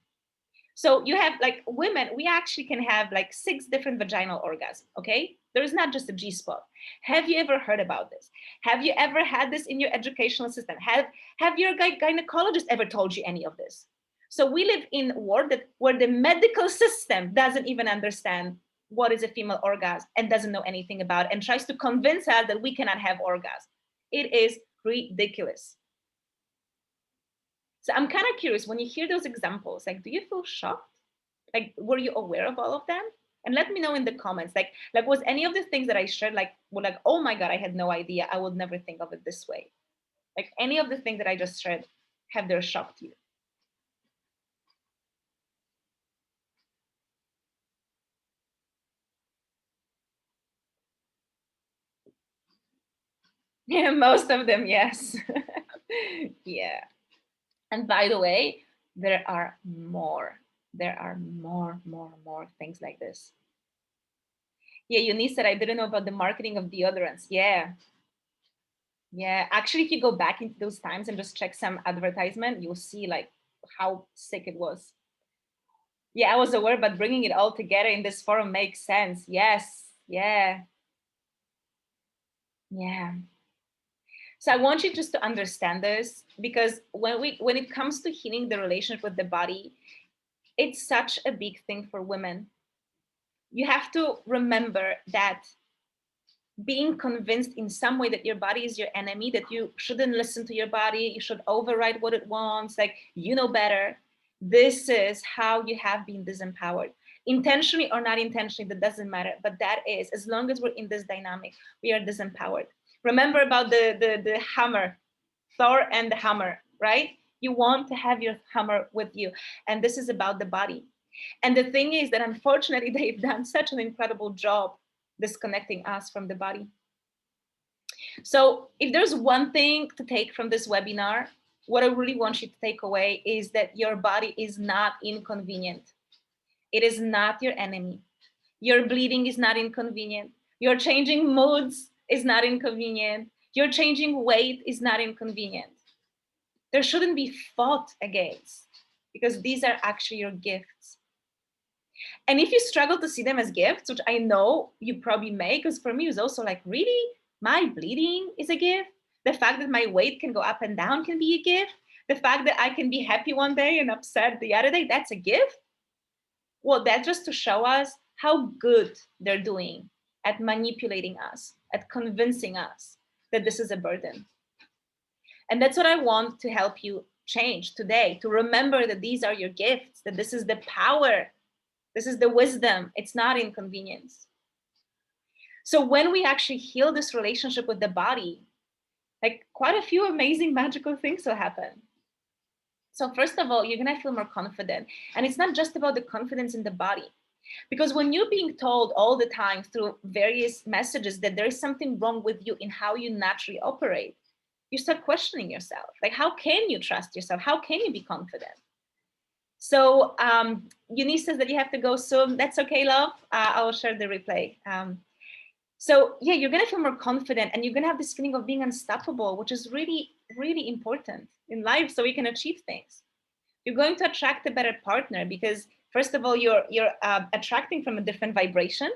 So you have like women, we actually can have like 6 different vaginal orgasms, okay? There is not just a G-spot. Have you ever heard about this? Have you ever had this in your educational system? Have your gynecologist ever told you any of this? So we live in a world where the medical system doesn't even understand what is a female orgasm and doesn't know anything about it and tries to convince us that we cannot have orgasm. It is ridiculous. So I'm kind of curious, when you hear those examples, like, do you feel shocked? Like, were you aware of all of them? And let me know in the comments, like was any of the things that I shared, like, oh my God, I had no idea. I would never think of it this way. Like any of the things that I just shared, have they shocked you? Yeah, most of them, yes. Yeah. And by the way, there are more. There are more things like this. Yeah, Eunice said, I didn't know about the marketing of deodorants. Yeah. Yeah, actually, if you go back into those times and just check some advertisement, you'll see like how sick it was. Yeah, I was aware, but bringing it all together in this forum makes sense. Yes. Yeah. Yeah. So I want you just to understand this, because when it comes to healing the relationship with the body, it's such a big thing for women. You have to remember that being convinced in some way that your body is your enemy, that you shouldn't listen to your body, you should override what it wants, like you know better. This is how you have been disempowered. Intentionally or not intentionally, that doesn't matter. But that is, as long as we're in this dynamic, we are disempowered. Remember about the hammer, Thor and the hammer, right? You want to have your hammer with you. And this is about the body. And the thing is that unfortunately, they've done such an incredible job disconnecting us from the body. So if there's one thing to take from this webinar, what I really want you to take away is that your body is not inconvenient. It is not your enemy. Your bleeding is not inconvenient. Your changing moods is not inconvenient. Your changing weight is not inconvenient. There shouldn't be fought against, because these are actually your gifts. And if you struggle to see them as gifts, which I know you probably may, because for me it was also like, really? My bleeding is a gift? The fact that my weight can go up and down can be a gift? The fact that I can be happy one day and upset the other day, that's a gift? Well, that's just to show us how good they're doing at manipulating us, at convincing us that this is a burden. And that's what I want to help you change today, to remember that these are your gifts, that this is the power, this is the wisdom, it's not inconvenience. So when we actually heal this relationship with the body, like quite a few amazing magical things will happen. So first of all, you're gonna feel more confident. And it's not just about the confidence in the body. Because when you're being told all the time through various messages that there is something wrong with you in how you naturally operate, you start questioning yourself. Like, how can you trust yourself? How can you be confident? So Eunice says that you have to go soon. That's okay, love. I will share the replay. So yeah, you're gonna feel more confident and you're gonna have this feeling of being unstoppable, which is really, really important in life so we can achieve things. You're going to attract a better partner because first of all, you're attracting from a different vibration,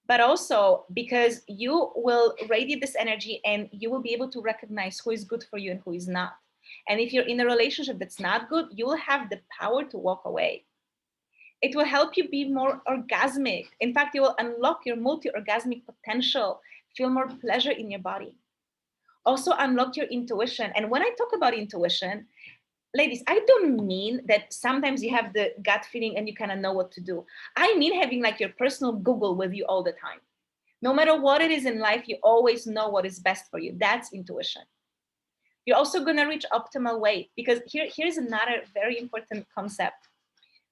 but also because you will radiate this energy and you will be able to recognize who is good for you and who is not. And if you're in a relationship that's not good, you will have the power to walk away. It will help you be more orgasmic. In fact, you will unlock your multi-orgasmic potential, feel more pleasure in your body. Also unlock your intuition. And when I talk about intuition, ladies, I don't mean that sometimes you have the gut feeling and you kind of know what to do. I mean having like your personal Google with you all the time. No matter what it is in life, you always know what is best for you. That's intuition. You're also going to reach optimal weight because here's another very important concept.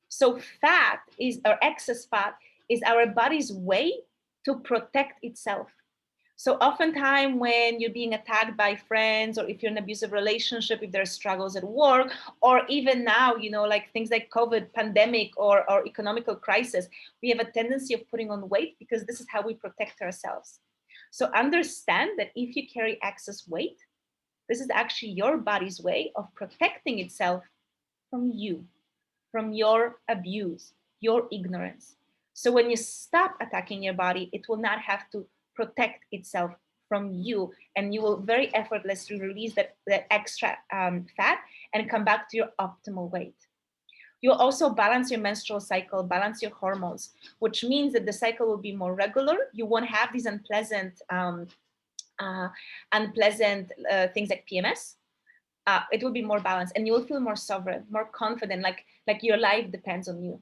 So fat is, or excess fat is our body's way to protect itself. So oftentimes when you're being attacked by friends, or if you're in an abusive relationship, if there are struggles at work, or even now, you know, like things like COVID, pandemic, or economical crisis, we have a tendency of putting on weight because this is how we protect ourselves. So understand that if you carry excess weight, this is actually your body's way of protecting itself from you, from your abuse, your ignorance. So when you stop attacking your body, it will not have to protect itself from you, and you will very effortlessly release that extra fat and come back to your optimal weight. You'll also balance your menstrual cycle, balance your hormones, which means that the cycle will be more regular. You won't have these unpleasant things like PMS. It will be more balanced, and you will feel more sovereign, more confident, like your life depends on you.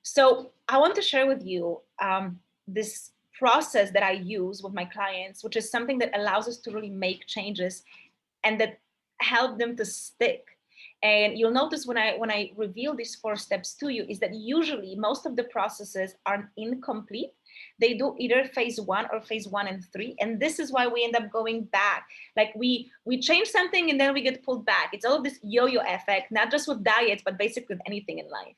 So I want to share with you this process that I use with my clients, which is something that allows us to really make changes and that help them to stick. And you'll notice when I reveal these 4 steps to you is that usually most of the processes are incomplete. They do either phase 1 or phase 1 and 3. And this is why we end up going back. Like we change something and then we get pulled back. It's all of this yo-yo effect, not just with diets, but basically with anything in life.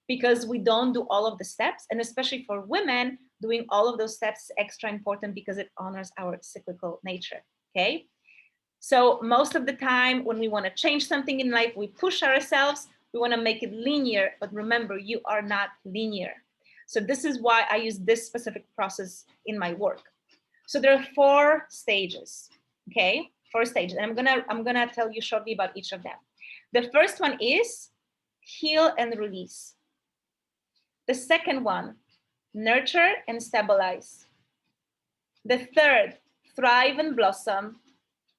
Because we don't do all of the steps. And especially for women, doing all of those steps is extra important because it honors our cyclical nature, okay? So most of the time when we want to change something in life, we push ourselves, we want to make it linear, but remember, you are not linear. So this is why I use this specific process in my work. So there are 4 stages. Okay, 4 stages. And I'm gonna tell you shortly about each of them. The first one is heal and release. The second one, nurture and stabilize. The third, thrive and blossom.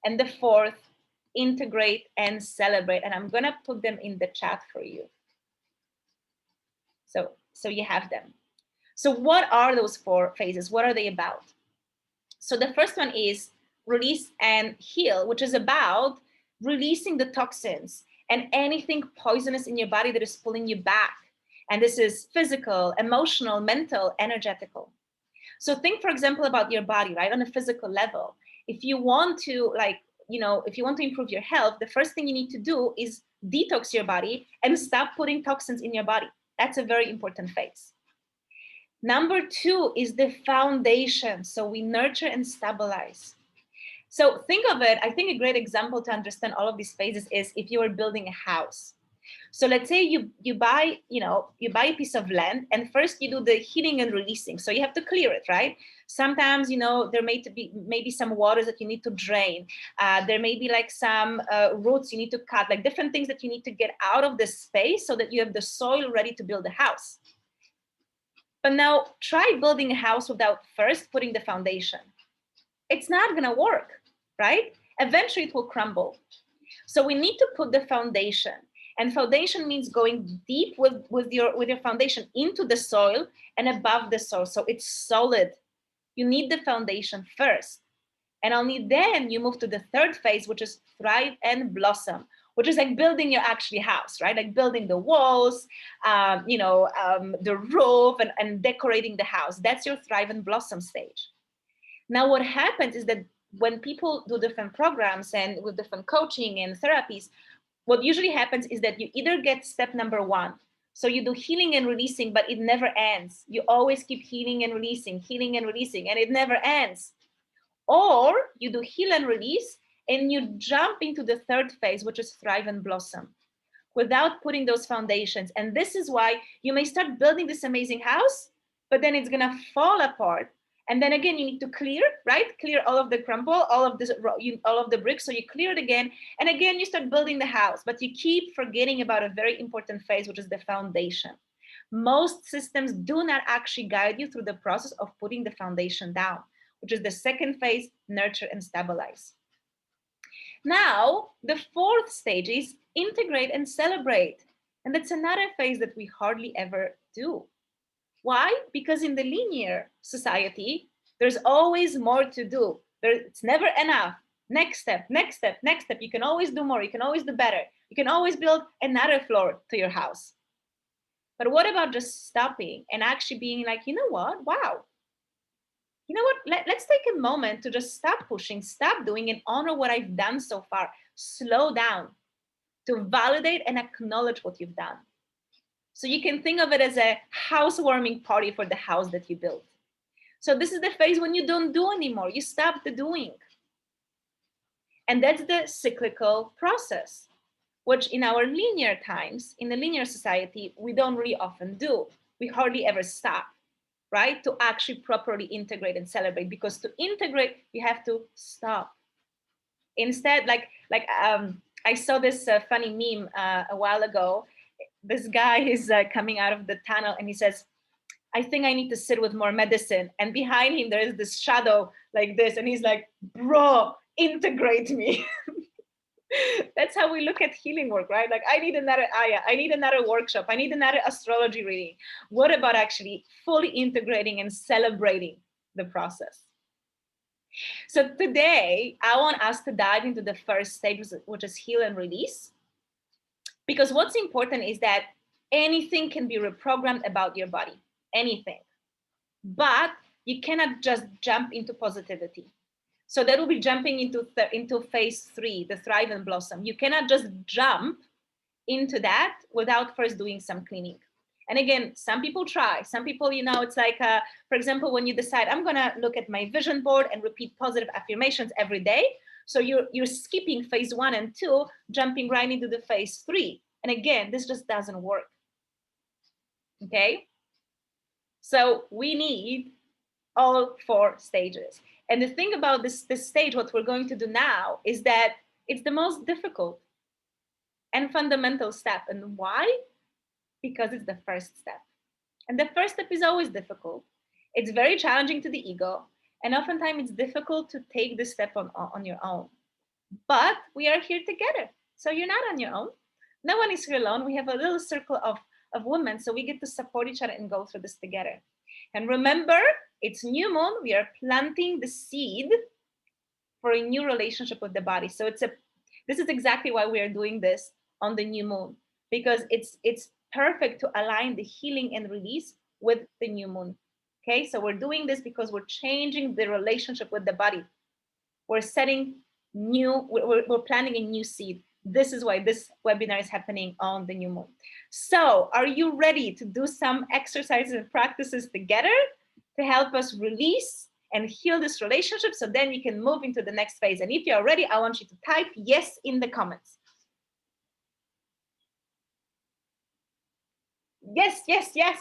And the fourth, integrate and celebrate. And I'm gonna put them in the chat for you. So you have them. So what are those 4 phases? What are they about? So the first one is release and heal, which is about releasing the toxins and anything poisonous in your body that is pulling you back. And this is physical, emotional, mental, energetical. So think, for example, about your body, right? On a physical level. If you want to, like, if you want to improve your health, the first thing you need to do is detox your body and stop putting toxins in your body. That's a very important phase. Number 2 is the foundation. So we nurture and stabilize. So think of it, I think a great example to understand all of these phases is if you are building a house. So let's say you buy a piece of land, and first you do the healing and releasing. So you have to clear it, right? Sometimes, there may be maybe some waters that you need to drain. There may be like some roots you need to cut, like different things that you need to get out of the space so that you have the soil ready to build a house. But now try building a house without first putting the foundation. It's not going to work, right? Eventually it will crumble. So we need to put the foundation. And foundation means going deep with your foundation into the soil and above the soil. So it's solid. You need the foundation first. And only then you move to the third phase, which is thrive and blossom, which is like building your actually house, right? Like building the walls, the roof and decorating the house. That's your thrive and blossom stage. Now, what happens is that when people do different programs and with different coaching and therapies, what usually happens is that you either get step number 1. So you do healing and releasing, but it never ends. You always keep healing and releasing, and it never ends. Or you do heal and release, and you jump into the third phase, which is thrive and blossom, without putting those foundations. And this is why you may start building this amazing house, but then it's gonna fall apart. And then again, you need to clear, right? Clear all of the crumble, all of the bricks. So you clear it again. And again, you start building the house, but you keep forgetting about a very important phase, which is the foundation. Most systems do not actually guide you through the process of putting the foundation down, which is the second phase, nurture and stabilize. Now, the fourth stage is integrate and celebrate. And that's another phase that we hardly ever do. Why? Because in the linear society, there's always more to do. It's never enough. Next step, next step, next step. You can always do more. You can always do better. You can always build another floor to your house. But what about just stopping and actually being like, you know what? Wow. You know what? Let's take a moment to just stop pushing, stop doing, and honor what I've done so far. Slow down to validate and acknowledge what you've done. So you can think of it as a housewarming party for the house that you built. So this is the phase when you don't do anymore. You stop the doing. And that's the cyclical process, which in our linear times, in the linear society, we don't really often do. We hardly ever stop, right? To actually properly integrate and celebrate, because to integrate, you have to stop. Instead, I saw this funny meme a while ago. This guy is coming out of the tunnel and he says, I think I need to sit with more medicine. And behind him, there is this shadow like this. And he's like, bro, integrate me. That's how we look at healing work, right? Like, I need another Aya, I need another workshop, I need another astrology reading. What about actually fully integrating and celebrating the process? So today, I want us to dive into the first stage, which is heal and release. Because what's important is that anything can be reprogrammed about your body, anything. But you cannot just jump into positivity. So that will be jumping into phase 3, the thrive and blossom. You cannot just jump into that without first doing some cleaning. And again, some people try. Some people, it's like, for example, when you decide, I'm going to look at my vision board and repeat positive affirmations every day. So you're skipping phase 1 and 2, jumping right into the phase 3. And again, this just doesn't work. Okay? So we need all 4 stages. And the thing about this stage, what we're going to do now, is that it's the most difficult and fundamental step. And why? Because it's the first step. And the first step is always difficult. It's very challenging to the ego. And oftentimes it's difficult to take this step on your own. But we are here together. So you're not on your own. No one is here alone. We have a little circle of women. So we get to support each other and go through this together. And remember, it's new moon. We are planting the seed for a new relationship with the body. So this is exactly why we are doing this on the new moon, because it's perfect to align the healing and release with the new moon. Okay, so we're doing this because we're changing the relationship with the body. We're setting we're planting a new seed. This is why this webinar is happening on the new moon. So are you ready to do some exercises and practices together to help us release and heal this relationship, so then we can move into the next phase? And if you're ready, I want you to type yes in the comments. Yes, yes, yes.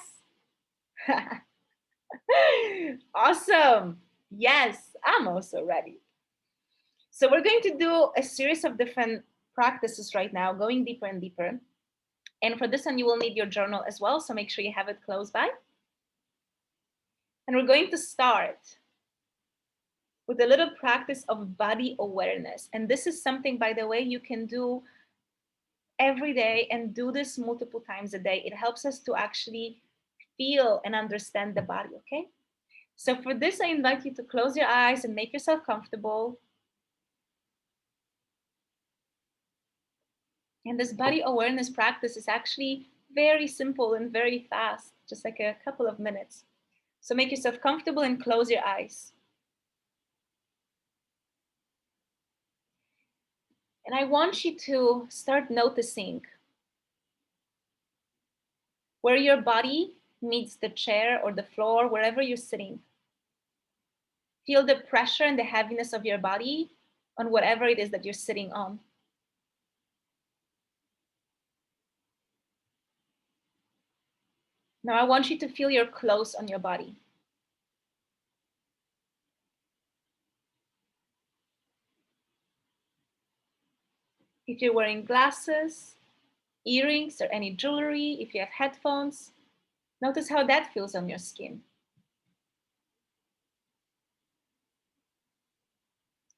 Awesome. Yes, I'm also ready. So we're going to do a series of different practices right now, going deeper and deeper. And for this one, you will need your journal as well. So make sure you have it close by. And we're going to start with a little practice of body awareness. And this is something, by the way, you can do every day and do this multiple times a day. It helps us to actually feel and understand the body, okay? So for this, I invite you to close your eyes and make yourself comfortable. And this body awareness practice is actually very simple and very fast, just like a couple of minutes. So make yourself comfortable and close your eyes. And I want you to start noticing where your body meets the chair or the floor, wherever you're sitting. Feel the pressure and the heaviness of your body on whatever it is that you're sitting on. Now I want you to feel your clothes on your body. If you're wearing glasses, earrings, or any jewelry, if you have headphones, notice how that feels on your skin.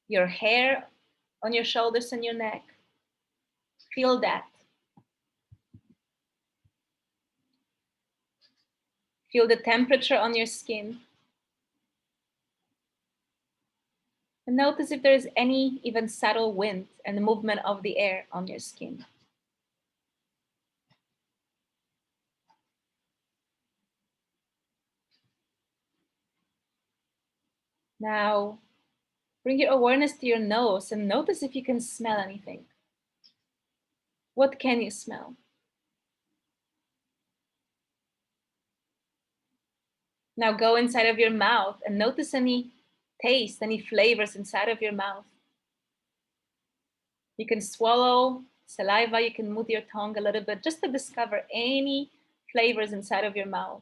Your hair on your shoulders and your neck. Feel that. Feel the temperature on your skin. And notice if there is any even subtle wind and the movement of the air on your skin. Now, bring your awareness to your nose and notice if you can smell anything. What can you smell? Now go inside of your mouth and notice any taste, any flavors inside of your mouth. You can swallow saliva, you can move your tongue a little bit just to discover any flavors inside of your mouth.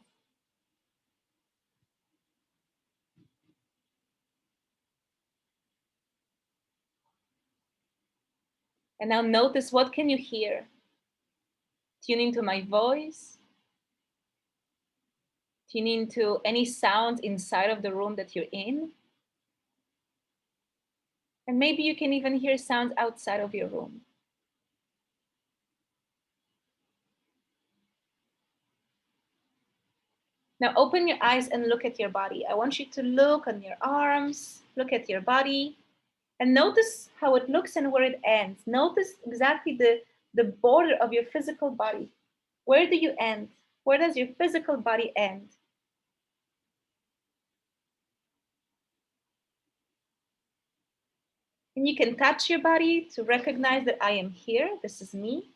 And now notice, what can you hear? Tune into my voice. Tune into any sound inside of the room that you're in. And maybe you can even hear sounds outside of your room. Now open your eyes and look at your body. I want you to look on your arms, look at your body, and notice how it looks and where it ends. Notice exactly the border of your physical body. Where do you end? Where does your physical body end? And you can touch your body to recognize that I am here, this is me.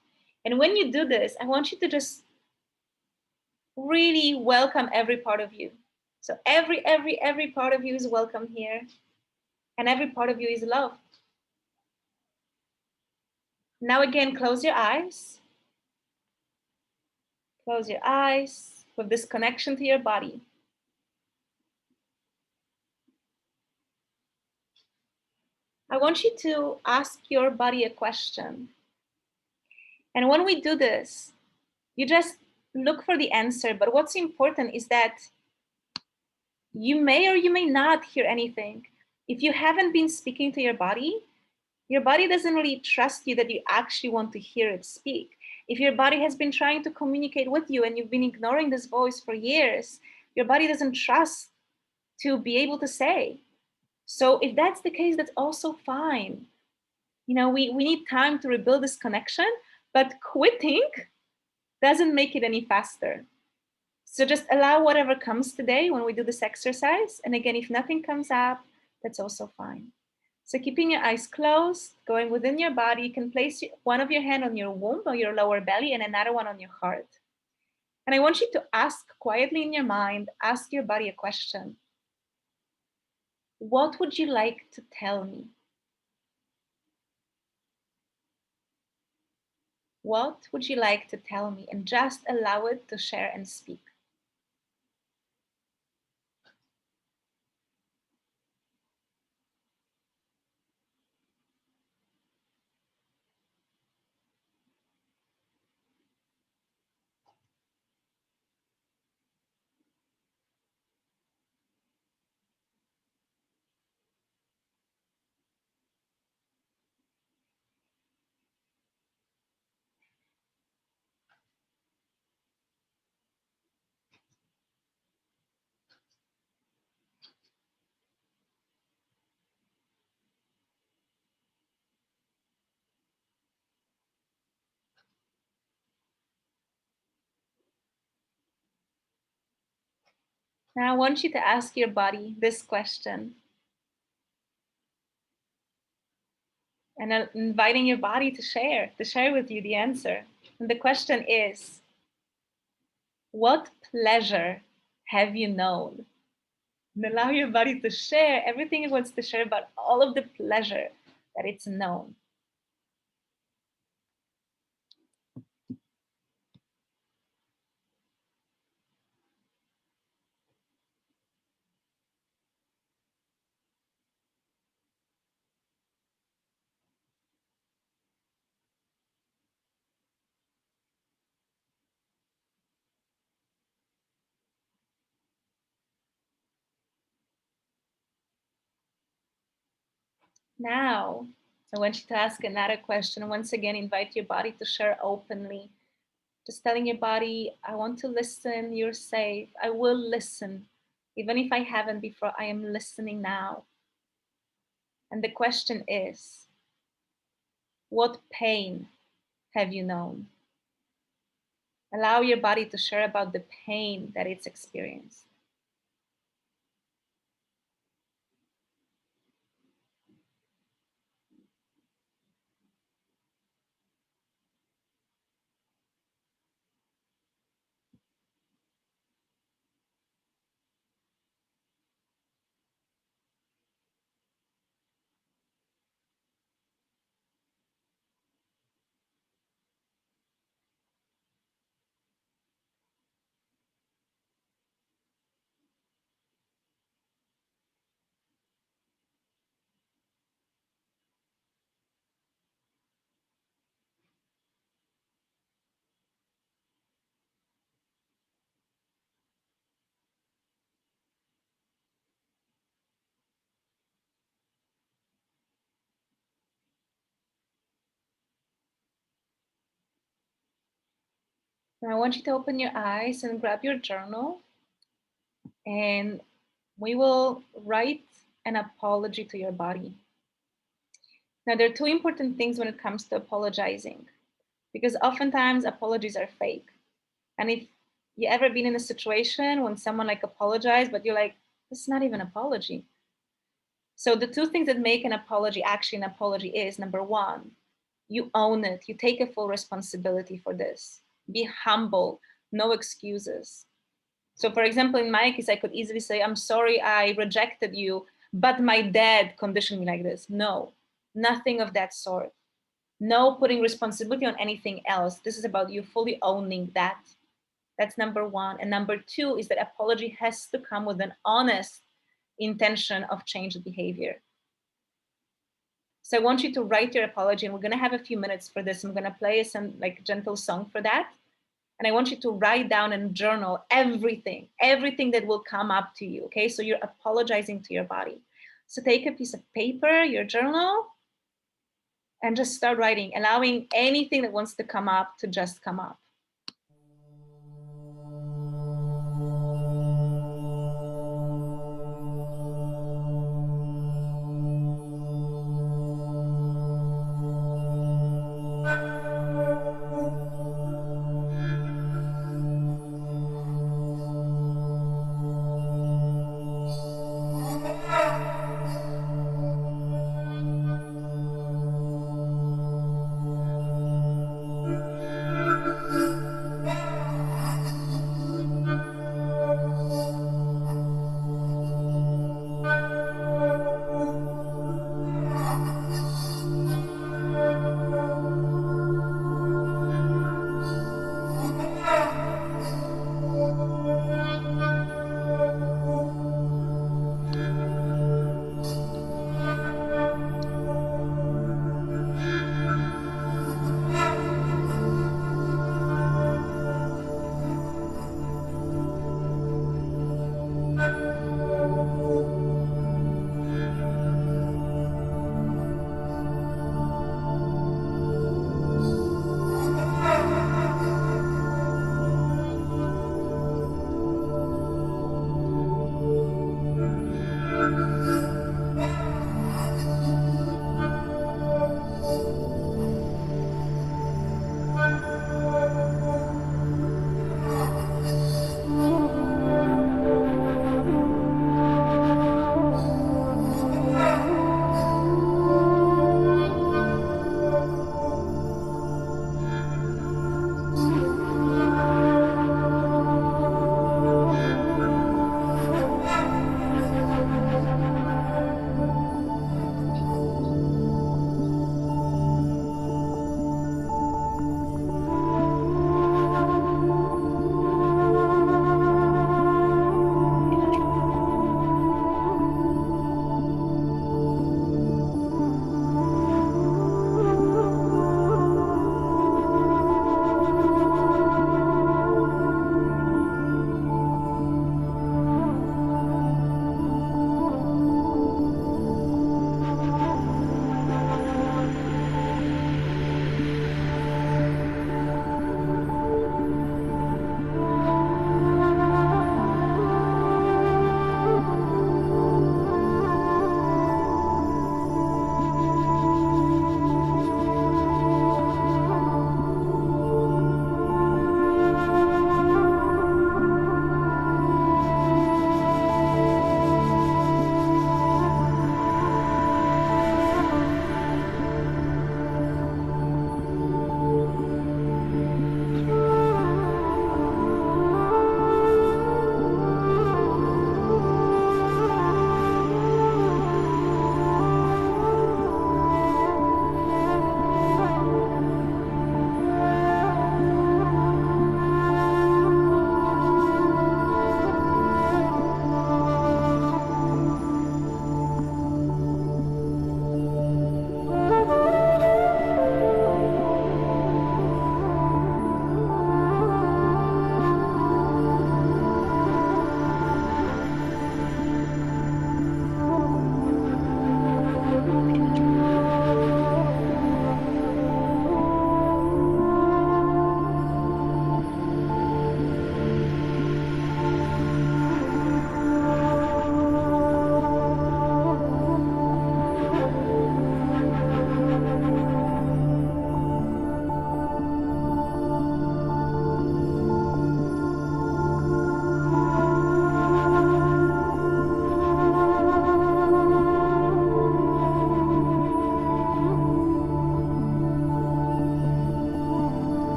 And when you do this, I want you to just really welcome every part of you. So every part of you is welcome here. And every part of you is loved. Now again, close your eyes. Close your eyes with this connection to your body. I want you to ask your body a question. And when we do this, you just look for the answer. But what's important is that you may or you may not hear anything. If you haven't been speaking to your body doesn't really trust you that you actually want to hear it speak. If your body has been trying to communicate with you and you've been ignoring this voice for years, your body doesn't trust to be able to say. So if that's the case, that's also fine. You know, we need time to rebuild this connection, but quitting doesn't make it any faster. So just allow whatever comes today when we do this exercise. And again, if nothing comes up, that's also fine. So keeping your eyes closed, going within your body, you can place one of your hand on your womb or your lower belly and another one on your heart. And I want you to ask quietly in your mind, ask your body a question. What would you like to tell me? What would you like to tell me? And just allow it to share and speak. Now I want you to ask your body this question. And inviting your body to share with you the answer. And the question is, what pleasure have you known? And allow your body to share everything it wants to share about all of the pleasure that it's known. Now, I want you to ask another question. Once again, invite your body to share openly. Just telling your body, I want to listen, you're safe, I will listen. Even if I haven't before, I am listening now. And the question is, what pain have you known? Allow your body to share about the pain that it's experienced. Now I want you to open your eyes and grab your journal, and we will write an apology to your body. Now, there are two important things when it comes to apologizing, because oftentimes apologies are fake. And if you ever been in a situation when someone like apologized, but you're like, this is not even an apology. So the two things that make an apology actually an apology is, number one, you own it. You take a full responsibility for this. Be humble, no excuses. So for example, in my case, I could easily say, I'm sorry I rejected you, but my dad conditioned me like this. No, nothing of that sort. No putting responsibility on anything else. This is about you fully owning that. That's number one. And number two is that apology has to come with an honest intention of changed behavior. So I want you to write your apology, and we're going to have a few minutes for this. I'm going to play some like gentle song for that. And I want you to write down and journal everything that will come up to you, okay? So you're apologizing to your body. So take a piece of paper, your journal, and just start writing, allowing anything that wants to come up to just come up.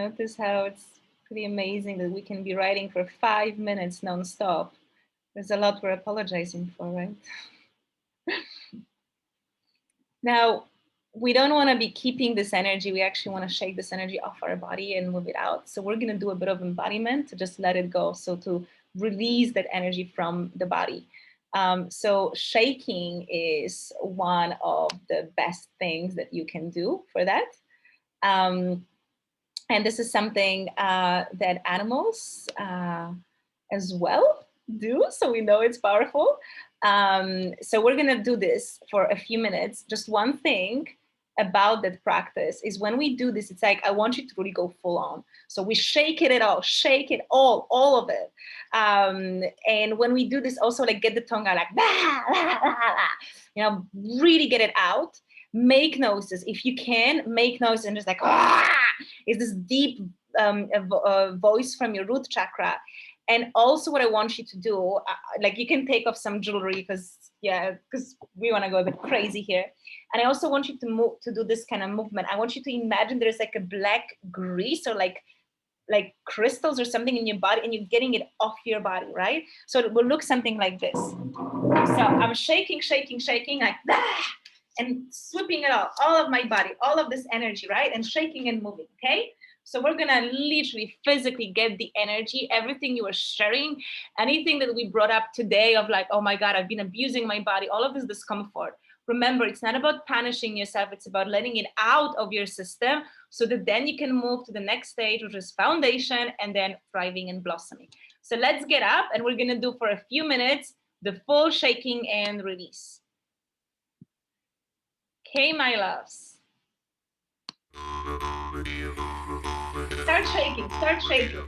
Notice how it's pretty amazing that we can be writing for 5 minutes nonstop. There's a lot we're apologizing for, right? Now, we don't want to be keeping this energy. We actually want to shake this energy off our body and move it out. So we're going to do a bit of embodiment to just let it go. So to release that energy from the body. So shaking is one of the best things that you can do for that. And this is something that animals as well do. So we know it's powerful. So we're going to do this for a few minutes. Just one thing about that practice is when we do this, it's like, I want you to really go full on. So we shake it all, all of it. And when we do this, also like get the tongue out, like, bah, bah, bah, bah, you know, really get it out. Make noises. If you can, make noises and just like, ah, is this deep voice from your root chakra. And also what I want you to do, like you can take off some jewelry because we want to go a bit crazy here. And I also want you to move, to do this kind of movement. I want you to imagine there's like a black grease or like crystals or something in your body and you're getting it off your body, right? So it will look something like this. So I'm shaking, like that, and sweeping it all of my body, all of this energy, right? And shaking and moving, okay? So we're gonna literally physically get the energy, everything you were sharing, anything that we brought up today of like, oh my God, I've been abusing my body, all of this discomfort. Remember, it's not about punishing yourself, it's about letting it out of your system so that then you can move to the next stage, which is foundation and then thriving and blossoming. So let's get up and we're gonna do for a few minutes, the full shaking and release. Okay, my loves. Start shaking, start shaking.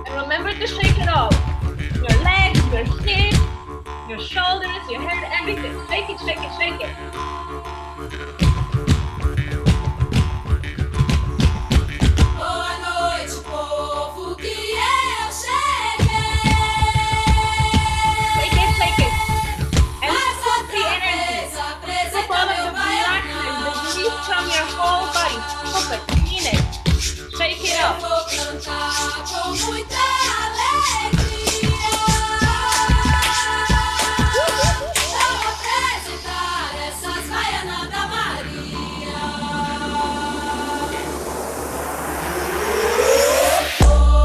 And remember to shake it all. Your legs, your hips, your shoulders, your head, everything. Shake it, shake it, shake it. Boa noite, povo, que eu cheguei. Shake it, shake it. And put the energy. Put all of the blackness, the release from your whole body. Put it, clean it. Shake it Eu up. vou cantar com muita alegria. Eu vou apresentar essas baianas da Maria.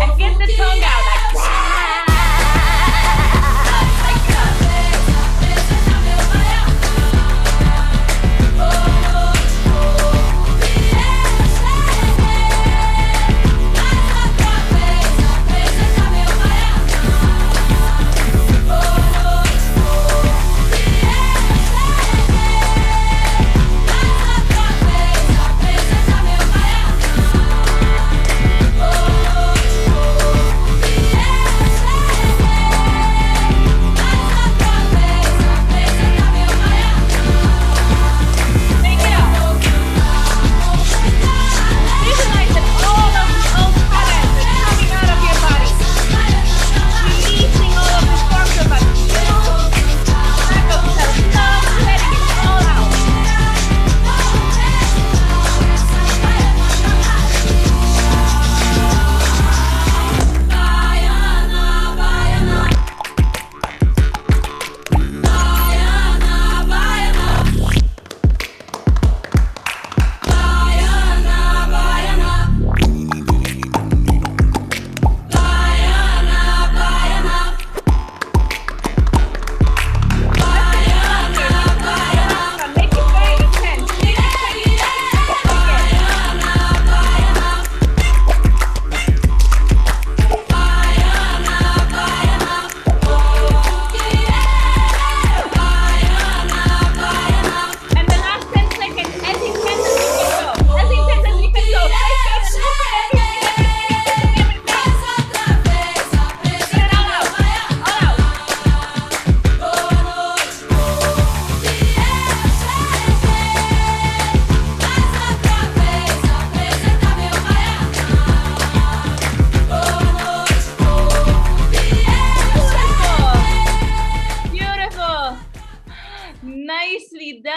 And get the tongue out like that. Sai cabeça, apresenta meu baiano. Boa noite, povo, que eu cheguei. Mais outra vez, apresenta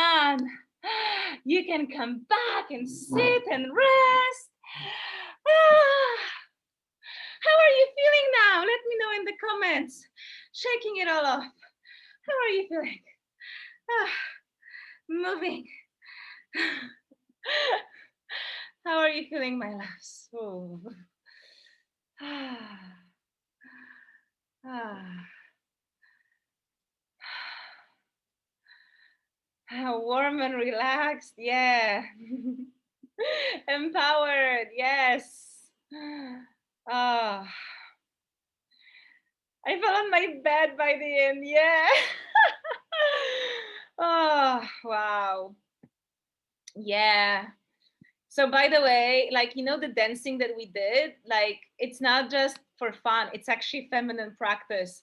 done. You can come back and sit and rest. How are you feeling now? Let me know in the comments. Shaking it all off. How are you feeling? Moving. How are you feeling, my loves? Oh. Warm and relaxed, yeah. Empowered, yes. Ah, I fell on my bed by the end, yeah. Oh, wow. Yeah. So by the way, like, you know, the dancing that we did, like, it's not just for fun, it's actually feminine practice.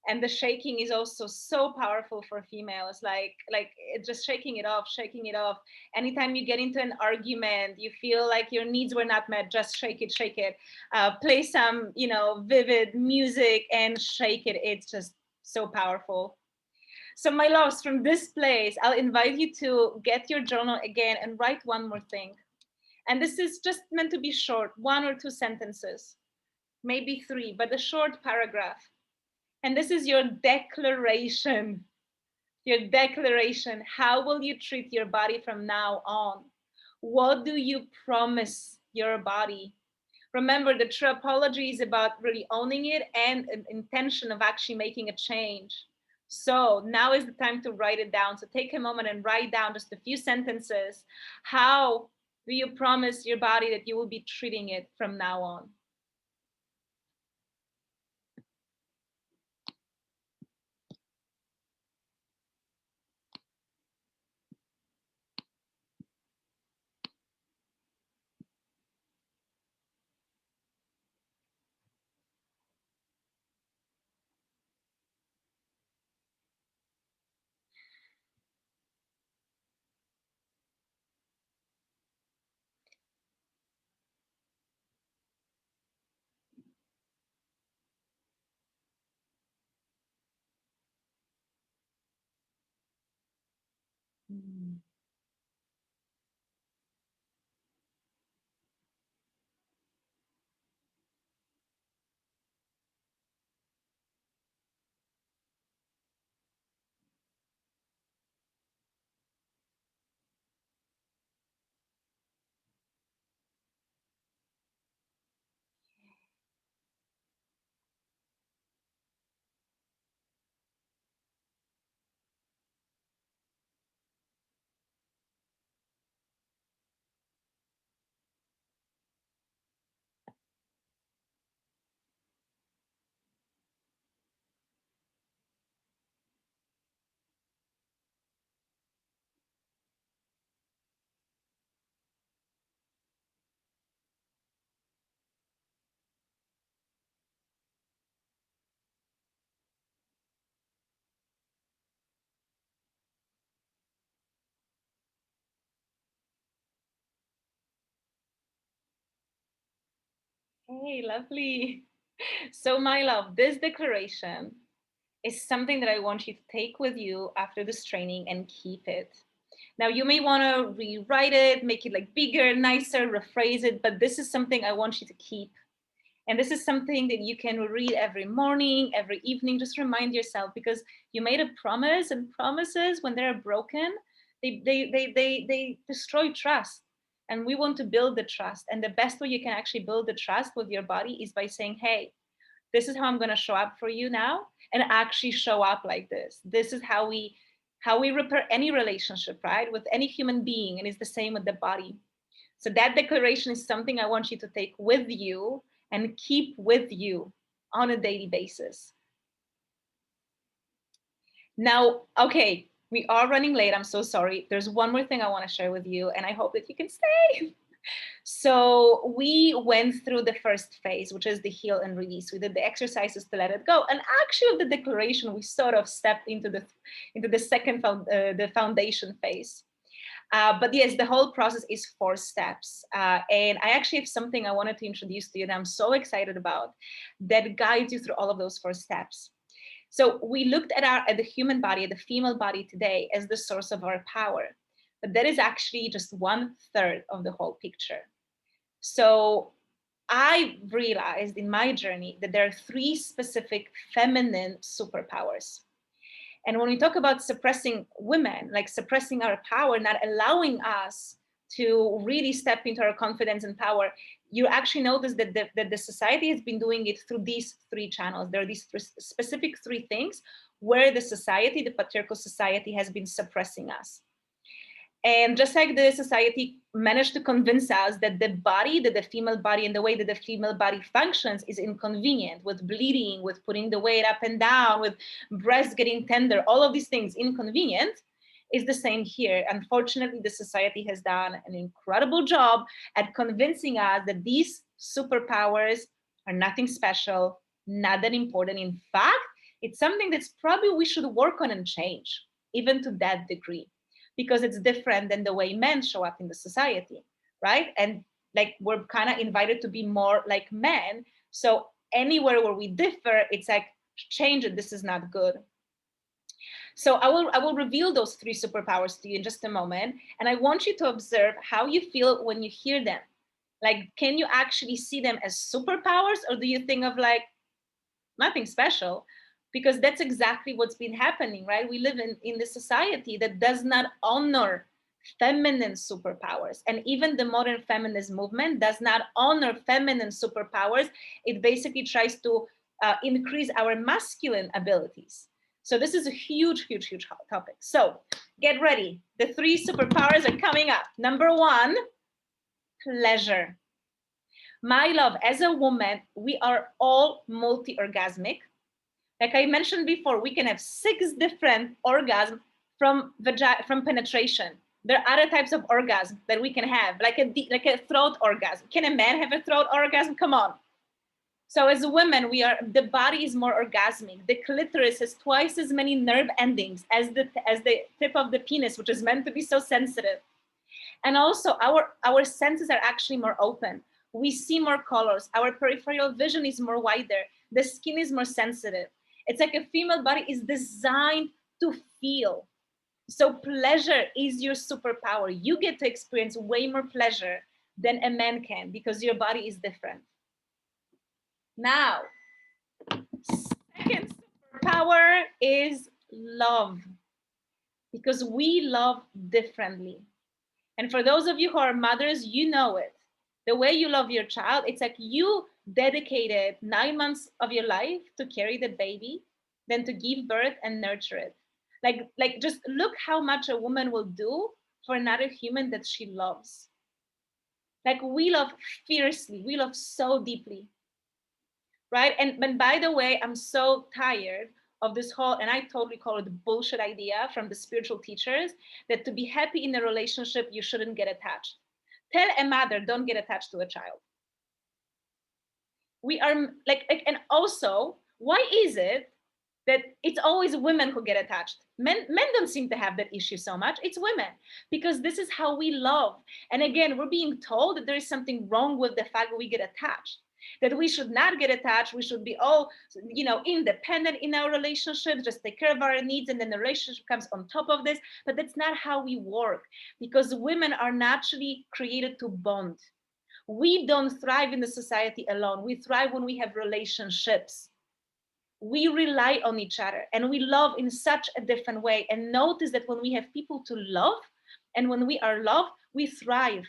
And the shaking is also so powerful for females, like it's just shaking it off, shaking it off. Anytime you get into an argument, you feel like your needs were not met, just shake it, shake it. Play some, you know, vivid music and shake it. It's just so powerful. So my loves, from this place, I'll invite you to get your journal again and write one more thing. And this is just meant to be short, 1 or 2 sentences, maybe 3, but a short paragraph. And this is your declaration. Your declaration. How will you treat your body from now on? What do you promise your body? Remember, the true apology is about really owning it and an intention of actually making a change. So now is the time to write it down. So take a moment and write down just a few sentences. How do you promise your body that you will be treating it from now on? Hey, lovely. So my love, this declaration is something that I want you to take with you after this training and keep it. Now you may want to rewrite it, make it like bigger, nicer, rephrase it, but this is something I want you to keep. And this is something that you can read every morning, every evening. Just remind yourself, because you made a promise, and promises, when they're broken, they destroy trust. And we want to build the trust. And the best way you can actually build the trust with your body is by saying, hey, this is how I'm going to show up for you now, and actually show up like this. This is how we repair any relationship, right? With any human being. And it's the same with the body. So that declaration is something I want you to take with you and keep with you on a daily basis. Now, okay, we are running late. I'm so sorry. There's one more thing I want to share with you, and I hope that you can stay. So we went through the first phase, which is the heal and release. We did the exercises to let it go. And actually, with the declaration, we sort of stepped into the second the foundation phase. But yes, the whole process is 4 steps. And I actually have something I wanted to introduce to you that I'm so excited about that guides you through all of those 4 steps. So we looked at the human body, the female body today, as the source of our power, but that is actually just 1/3 of the whole picture. So I realized in my journey that there are 3 specific feminine superpowers. And when we talk about suppressing women, like suppressing our power, not allowing us to really step into our confidence and power, you actually notice that the society has been doing it through these 3 channels. There are these specific 3 things where the society, the patriarchal society, has been suppressing us. And just like the society managed to convince us that the body, that the female body and the way that the female body functions is inconvenient, with bleeding, with putting the weight up and down, with breasts getting tender, all of these things inconvenient, is the same here. Unfortunately, the society has done an incredible job at convincing us that these superpowers are nothing special, not that important. In fact, it's something that's probably we should work on and change, even to that degree, because it's different than the way men show up in the society, right? And like we're kind of invited to be more like men. So anywhere where we differ, it's like change it. This is not good. So I will reveal those 3 superpowers to you in just a moment, and I want you to observe how you feel when you hear them. Like, can you actually see them as superpowers, or do you think of like nothing special? Because that's exactly what's been happening, right? We live in this society that does not honor feminine superpowers. And even the modern feminist movement does not honor feminine superpowers. It basically tries to increase our masculine abilities. So this is a huge, huge, huge topic. So get ready. The 3 superpowers are coming up. Number 1, pleasure. My love, as a woman, we are all multi-orgasmic. Like I mentioned before, we can have 6 different orgasms from penetration. There are other types of orgasm that we can have, like a throat orgasm. Can a man have a throat orgasm? Come on. So as women, the body is more orgasmic. The clitoris has twice as many nerve endings as the tip of the penis, which is meant to be so sensitive. And also our senses are actually more open. We see more colors. Our peripheral vision is more wider. The skin is more sensitive. It's like a female body is designed to feel. So pleasure is your superpower. You get to experience way more pleasure than a man can because your body is different. Now, second superpower is love, because we love differently. And for those of you who are mothers, you know it. The way you love your child, it's like you dedicated 9 months of your life to carry the baby, then to give birth and nurture it. Like just look how much a woman will do for another human that she loves. Like we love fiercely, we love so deeply, right? And by the way, I'm so tired of this whole, and I totally call it bullshit idea from the spiritual teachers, that to be happy in a relationship, you shouldn't get attached. Tell a mother, don't get attached to a child. We are like, and also, why is it that it's always women who get attached? Men don't seem to have that issue so much. It's women, because this is how we love. And again, we're being told that there is something wrong with the fact that we get attached, that we should not get attached. We should be all, independent in our relationship, just take care of our needs, and then the relationship comes on top of this. But that's not how we work, because women are naturally created to bond. We don't thrive in the society alone. We thrive when we have relationships. We rely on each other, and we love in such a different way. And notice that when we have people to love, and when we are loved, we thrive.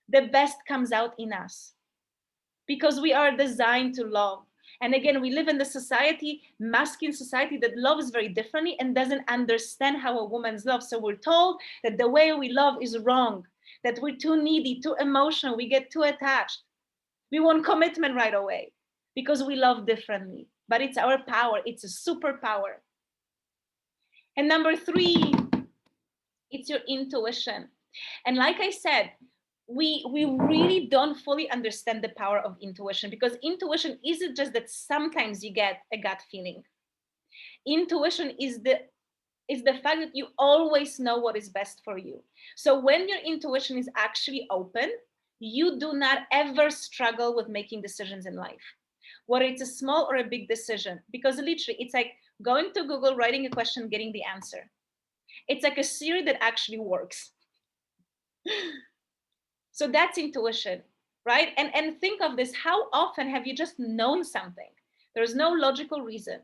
The best comes out in us, because we are designed to love. And again, we live in the society, masculine society, that loves very differently and doesn't understand how a woman's love. So we're told that the way we love is wrong, that we're too needy, too emotional, we get too attached. We want commitment right away because we love differently. But it's our power, it's a superpower. And number 3, it's your intuition. And like I said, we really don't fully understand the power of intuition, because intuition isn't just that sometimes you get a gut feeling. Intuition is the fact that you always know what is best for you. So when your intuition is actually open, you do not ever struggle with making decisions in life, whether it's a small or a big decision, because literally it's like Going to Google, writing a question, getting the answer. It's like a theory that actually works. So that's intuition, right? And think of this, how often have you just known something? There's no logical reason.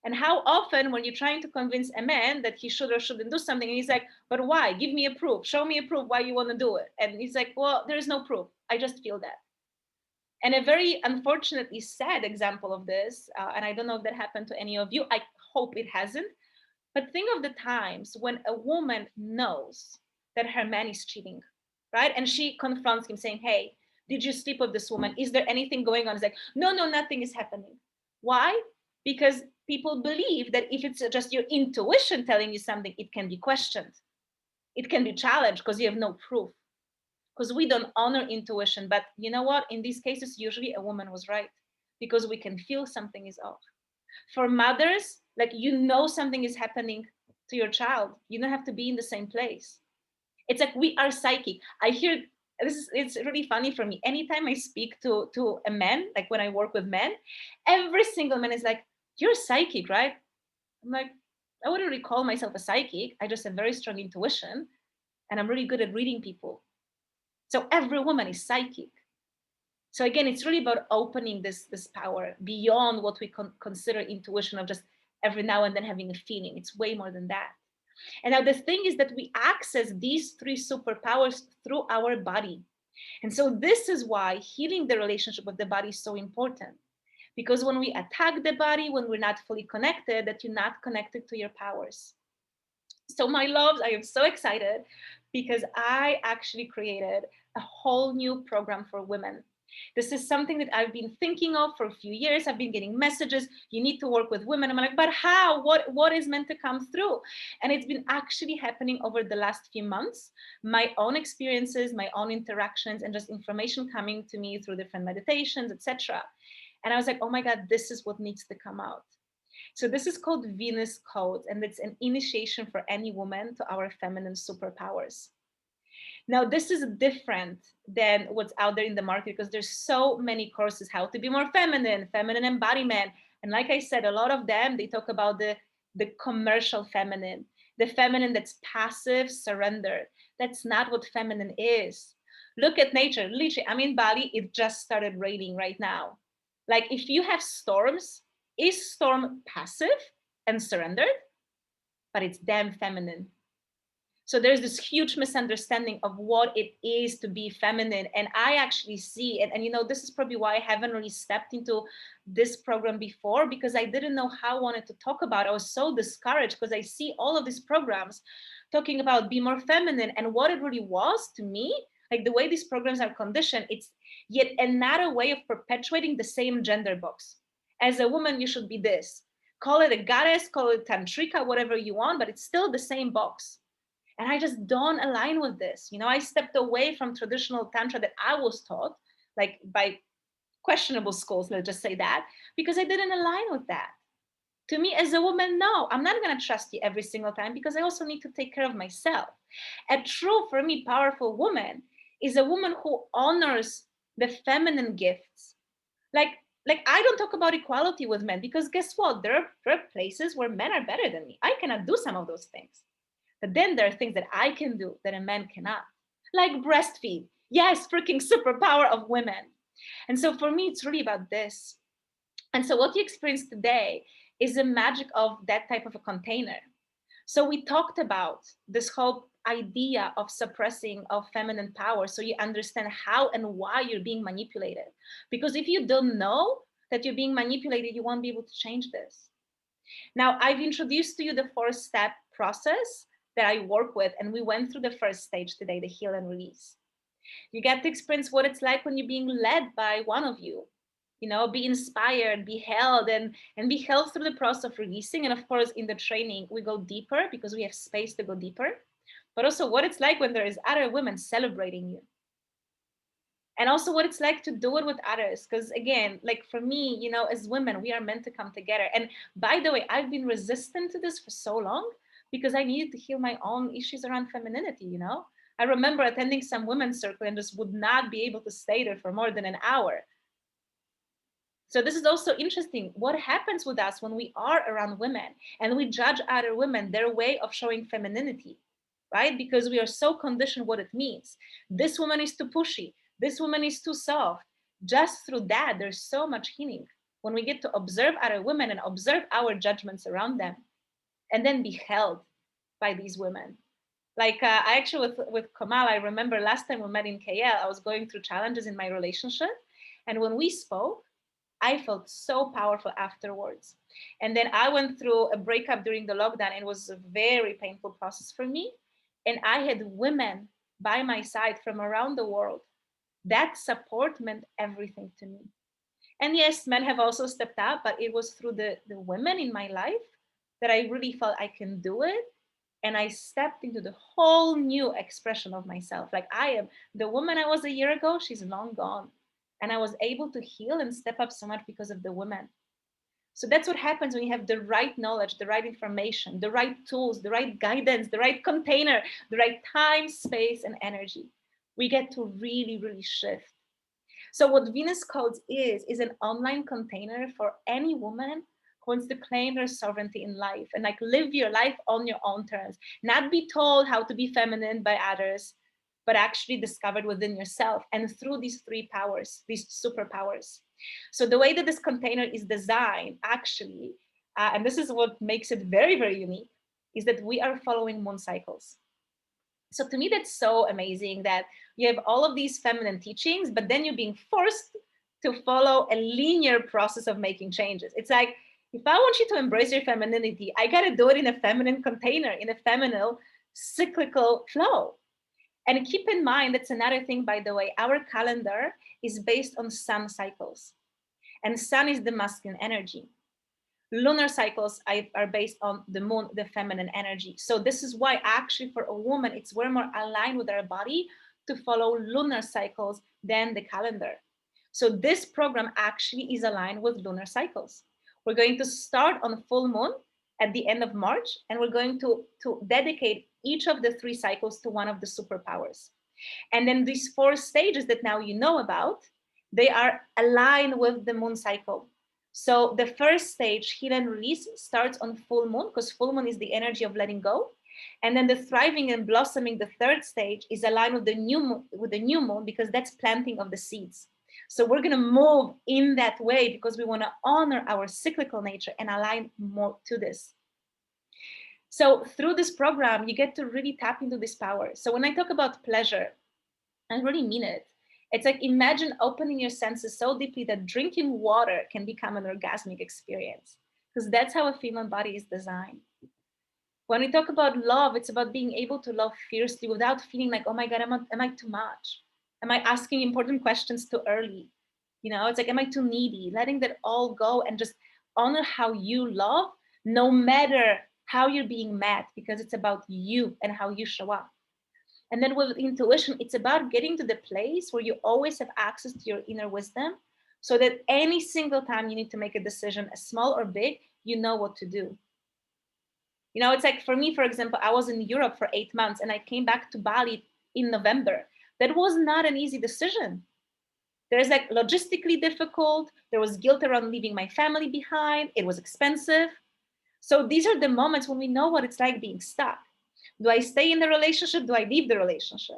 And how often when you're trying to convince a man that he should or shouldn't do something, and he's like, but why? Give me a proof. Show me a proof why you want to do it. And he's like, well, there's no proof. I just feel that. And a very unfortunately sad example of this, and I don't know if that happened to any of you, I hope it hasn't, but think of the times when a woman knows that her man is cheating, right? And she confronts him saying, hey, did you sleep with this woman? Is there anything going on? He's like, no, nothing is happening. Why? Because people believe that if it's just your intuition telling you something, it can be questioned. It can be challenged because you have no proof. Because we don't honor intuition. But you know what? In these cases, usually a woman was right because we can feel something is off. For mothers, like you know something is happening to your child. You don't have to be in the same place. It's like we are psychic. I hear it's really funny for me. Anytime I speak to a man, like when I work with men, every single man is like, you're psychic, right? I'm like, I wouldn't really call myself a psychic. I just have very strong intuition and I'm really good at reading people. So every woman is psychic. So again, it's really about opening this power beyond what we consider intuition of just every now and then having a feeling. It's way more than that. And now the thing is that we access these three superpowers through our body. And so this is why healing the relationship with the body is so important. Because when we attack the body, when we're not fully connected, that you're not connected to your powers. So my loves, I am so excited because I actually created a whole new program for women. This is something that I've been thinking of for a few years. I've been getting messages, you need to work with women. I'm like, but how? What is meant to come through? And it's been actually happening over the last few months. My own experiences, my own interactions, and just information coming to me through different meditations, etc. And I was like, oh my God, this is what needs to come out. So this is called Venus Code, and it's an initiation for any woman to our feminine superpowers. Now, this is different than what's out there in the market because there's so many courses, how to be more feminine, feminine embodiment. And like I said, a lot of them, they talk about the commercial feminine, the feminine that's passive, surrendered. That's not what feminine is. Look at nature. Literally, I'm in Bali. It just started raining right now. Like if you have storms, is storm passive and surrendered? But it's damn feminine. So there's this huge misunderstanding of what it is to be feminine. And I actually see, and you know, this is probably why I haven't really stepped into this program before, because I didn't know how I wanted to talk about it. I was so discouraged because I see all of these programs talking about be more feminine. And what it really was to me, like the way these programs are conditioned, it's yet another way of perpetuating the same gender box. As a woman, you should be this. Call it a goddess, call it tantrika, whatever you want, but it's still the same box. And I just don't align with this. You know, I stepped away from traditional tantra that I was taught, like by questionable schools, let's just say that, because I didn't align with that. To me, as a woman, no, I'm not going to trust you every single time because I also need to take care of myself. A true, for me, powerful woman is a woman who honors the feminine gifts. Like I don't talk about equality with men because guess what? There are places where men are better than me. I cannot do some of those things. But then there are things that I can do that a man cannot, like breastfeed. Yes, freaking superpower of women. And so for me, it's really about this. And so what you experience today is the magic of that type of a container. So we talked about this whole idea of suppressing of feminine power so you understand how and why you're being manipulated. Because if you don't know that you're being manipulated, you won't be able to change this. Now, I've introduced to you the 4-step process that I work with, and we went through the first stage today, the heal and release. You get to experience what it's like when you're being led by one of you. You know, be inspired, be held, and be held through the process of releasing. And of course, in the training, we go deeper because we have space to go deeper. But also what it's like when there is other women celebrating you. And also what it's like to do it with others. Because again, like for me, you know, as women, we are meant to come together. And by the way, I've been resistant to this for so long because I needed to heal my own issues around femininity, you know? I remember attending some women's circle and just would not be able to stay there for more than an hour. So this is also interesting. What happens with us when we are around women and we judge other women, their way of showing femininity, right? Because we are so conditioned what it means. This woman is too pushy. This woman is too soft. Just through that, there's so much healing when we get to observe other women and observe our judgments around them and then be held by these women. Like I actually with Kamal, I remember last time we met in KL, I was going through challenges in my relationship. And when we spoke, I felt so powerful afterwards. And then I went through a breakup during the lockdown. And it was a very painful process for me. And I had women by my side from around the world. That support meant everything to me. And yes, men have also stepped up, but it was through the women in my life that I really felt I can do it. And I stepped into the whole new expression of myself. Like I am the woman I was a year ago, she's long gone. And I was able to heal and step up so much because of the women. So that's what happens when you have the right knowledge, the right information, the right tools, the right guidance, the right container, the right time, space, and energy. We get to really, really shift. So what Venus Codes is an online container for any woman who wants to claim their sovereignty in life and like live your life on your own terms, not be told how to be feminine by others, but actually discovered within yourself and through these three powers, these superpowers. So the way that this container is designed actually, and this is what makes it very, very unique, is that we are following moon cycles. So to me, that's so amazing that you have all of these feminine teachings, but then you're being forced to follow a linear process of making changes. It's like, if I want you to embrace your femininity, I got to do it in a feminine container, in a feminine cyclical flow. And keep in mind, that's another thing, by the way, our calendar is based on sun cycles. And sun is the masculine energy. Lunar cycles are based on the moon, the feminine energy. So this is why actually for a woman, it's way more aligned with our body to follow lunar cycles than the calendar. So this program actually is aligned with lunar cycles. We're going to start on full moon at the end of March, and we're going to dedicate each of the three cycles to one of the superpowers. And then these 4 stages that now you know about, they are aligned with the moon cycle. So the first stage, heal and release, starts on full moon because full moon is the energy of letting go. And then the thriving and blossoming, the third stage, is aligned with the new moon because that's planting of the seeds. So we're going to move in that way because we want to honor our cyclical nature and align more to this. So through this program, you get to really tap into this power. So when I talk about pleasure, I really mean it. It's like, imagine opening your senses so deeply that drinking water can become an orgasmic experience, because that's how a female body is designed. When we talk about love, it's about being able to love fiercely without feeling like, oh my God, am I too much? Am I asking important questions too early? You know, it's like, am I too needy? Letting that all go and just honor how you love, no matter how you're being met, because it's about you and how you show up. And then with intuition, it's about getting to the place where you always have access to your inner wisdom so that any single time you need to make a decision, small or big, you know what to do. You know, it's like for me, for example, I was in Europe for 8 months and I came back to Bali in November. That was not an easy decision. There's like logistically difficult. There was guilt around leaving my family behind. It was expensive. So these are the moments when we know what it's like being stuck. Do I stay in the relationship? Do I leave the relationship?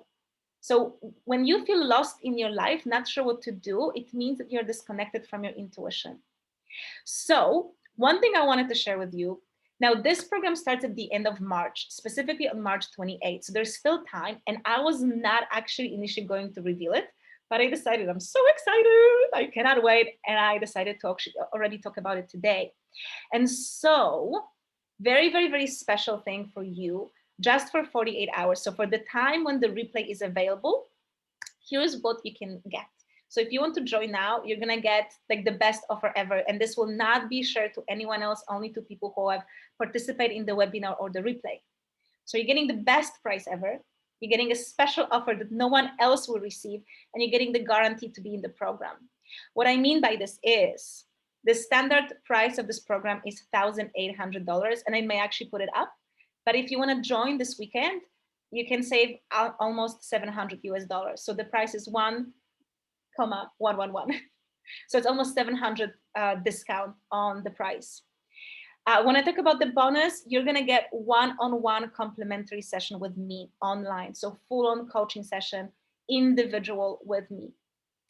So when you feel lost in your life, not sure what to do, it means that you're disconnected from your intuition. So one thing I wanted to share with you, now this program starts at the end of March, specifically on March 28th. So there's still time. And I was not actually initially going to reveal it, but I decided I'm so excited. I cannot wait. And I decided to actually already talk about it today. And so very, very, very special thing for you, just for 48 hours. So for the time when the replay is available, here's what you can get. So if you want to join now, you're going to get like the best offer ever. And this will not be shared to anyone else, only to people who have participated in the webinar or the replay. So you're getting the best price ever. You're getting a special offer that no one else will receive. And you're getting the guarantee to be in the program. What I mean by this is the standard price of this program is $1,800. And I may actually put it up. But if you want to join this weekend, you can save almost $700 US. So the price is 1,111. So it's almost 700 discount on the price. When I talk about the bonus, you're gonna get one-on-one complimentary session with me online. So full-on coaching session, individual with me.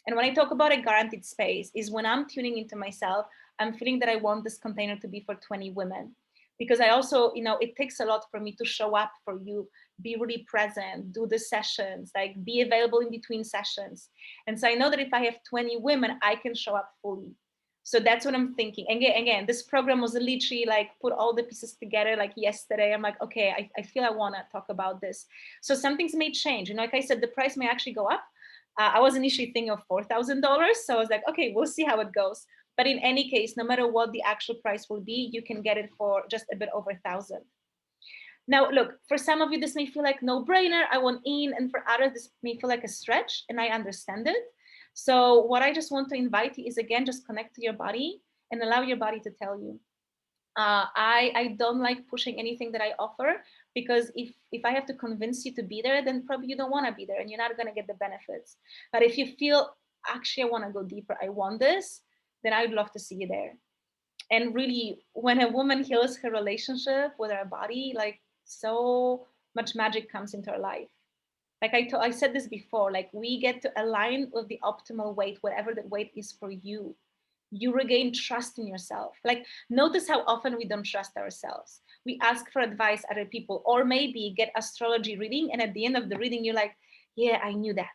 And when I talk about a guaranteed space is when I'm tuning into myself, I'm feeling that I want this container to be for 20 women. Because I also, it takes a lot for me to show up for you, be really present, do the sessions, like be available in between sessions. And so I know that if I have 20 women, I can show up fully. So that's what I'm thinking. And again, this program was literally like put all the pieces together like yesterday. I'm like, okay, I feel I want to talk about this. So some things may change. Like I said, the price may actually go up. I was initially thinking of $4,000. So I was like, okay, we'll see how it goes. But in any case, no matter what the actual price will be, you can get it for just a bit over 1,000. Now, look, for some of you, this may feel like no brainer. I want in, and for others, this may feel like a stretch, and I understand it. So what I just want to invite you is, again, just connect to your body and allow your body to tell you. I don't like pushing anything that I offer, because if I have to convince you to be there, then probably you don't want to be there and you're not going to get the benefits. But if you feel, actually, I want to go deeper, I want this, then I'd love to see you there. And really, when a woman heals her relationship with her body, like so much magic comes into her life. Like I said this before, like we get to align with the optimal weight, whatever the weight is for you. You regain trust in yourself. Like notice how often we don't trust ourselves. We ask for advice other people, or maybe get astrology reading, and at the end of the reading, you're like, yeah, I knew that.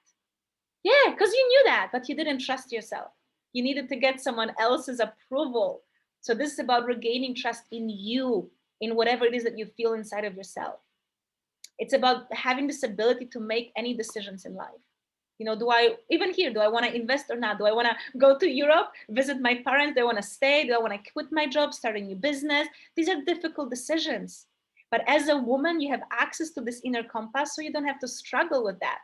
Yeah, because you knew that, but you didn't trust yourself. You needed to get someone else's approval. So this is about regaining trust in you, in whatever it is that you feel inside of yourself. It's about having this ability to make any decisions in life. Do I, even here, do I want to invest or not? Do I want to go to Europe, visit my parents? Do I want to stay? Do I want to quit my job, start a new business? These are difficult decisions. But as a woman, you have access to this inner compass, so you don't have to struggle with that.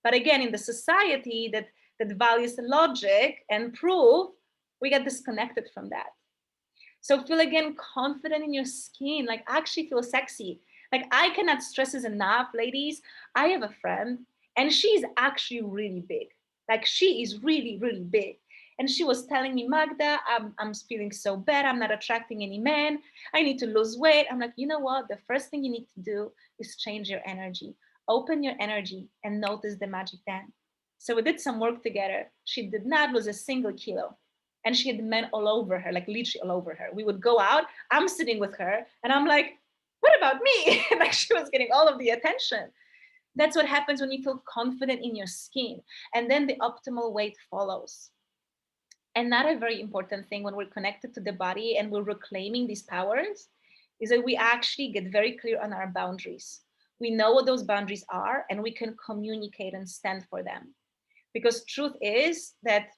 But again, in the society that values logic and proof, we get disconnected from that. So feel, again, confident in your skin, like actually feel sexy. Like I cannot stress this enough, ladies. I have a friend, and she's actually really big. Like she is really, really big. And she was telling me, Magda, I'm feeling so bad. I'm not attracting any men. I need to lose weight. I'm like, you know what? The first thing you need to do is change your energy. Open your energy and notice the magic then. So we did some work together. She did not lose a single kilo. And she had men all over her, like literally all over her. We would go out, I'm sitting with her, and I'm like, what about me? Like she was getting all of the attention. That's what happens when you feel confident in your skin. And then the optimal weight follows. Another very important thing when we're connected to the body and we're reclaiming these powers is that we actually get very clear on our boundaries. We know what those boundaries are, and we can communicate and stand for them. Because truth is that,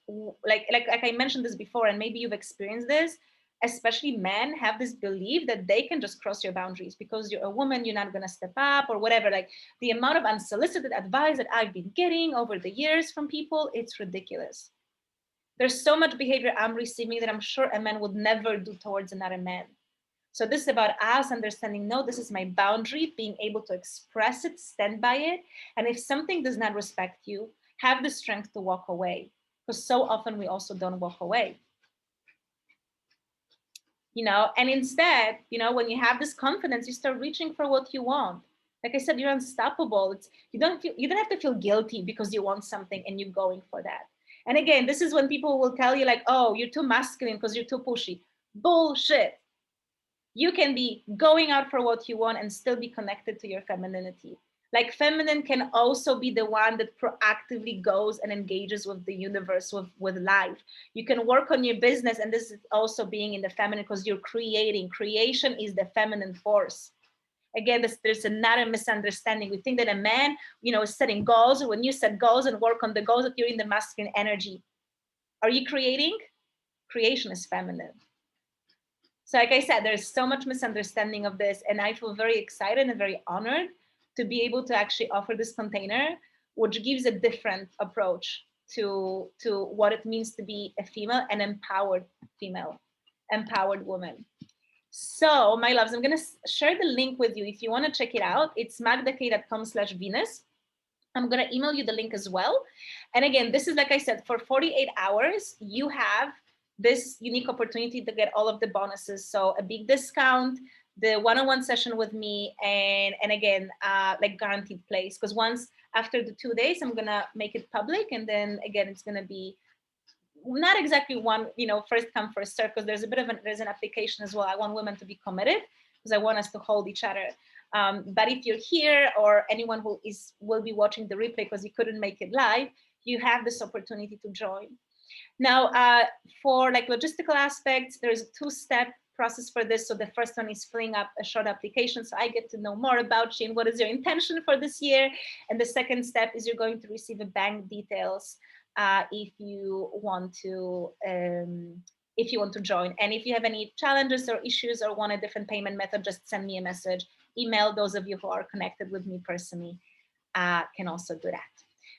like I mentioned this before, and maybe you've experienced this, especially men have this belief that they can just cross your boundaries because you're a woman, you're not going to step up or whatever. Like the amount of unsolicited advice that I've been getting over the years from people, it's ridiculous. There's so much behavior I'm receiving that I'm sure a man would never do towards another man. So this is about us understanding, no, this is my boundary, being able to express it, stand by it. And if something does not respect you, have the strength to walk away, because so often we also don't walk away. And instead, when you have this confidence, you start reaching for what you want. Like I said, you're unstoppable. You don't have to feel guilty because you want something and you're going for that. And again, this is when people will tell you like, oh, you're too masculine because you're too pushy. Bullshit. You can be going out for what you want and still be connected to your femininity. Like feminine can also be the one that proactively goes and engages with the universe, with life. You can work on your business, and this is also being in the feminine because you're creating. Creation is the feminine force. Again, there's another misunderstanding. We think that a man, is setting goals. When you set goals and work on the goals, that you're in the masculine energy. Are you creating? Creation is feminine. So like I said, there's so much misunderstanding of this, and I feel very excited and very honored to be able to actually offer this container, which gives a different approach to what it means to be a female, an empowered female, empowered woman. So my loves, I'm going to share the link with you if you want to check it out. It's magdakay.com/Venus. I'm going to email you the link as well. And again, this is, like I said, for 48 hours, you have this unique opportunity to get all of the bonuses. So a big discount, the one-on-one session with me, and again, like guaranteed place. Because once after the 2 days, I'm going to make it public. And then again, it's going to be not exactly one, first come, first serve, because there's a bit of there's an application as well. I want women to be committed because I want us to hold each other. But if you're here, or anyone who will be watching the replay because you couldn't make it live, you have this opportunity to join. Now, for like logistical aspects, there's a 2-step process for this. So the first one is filling up a short application, so I get to know more about you and what is your intention for this year. And the second step is you're going to receive a bank details if you want to join. And if you have any challenges or issues or want a different payment method, just send me a message. Email. Those of you who are connected with me personally can also do that.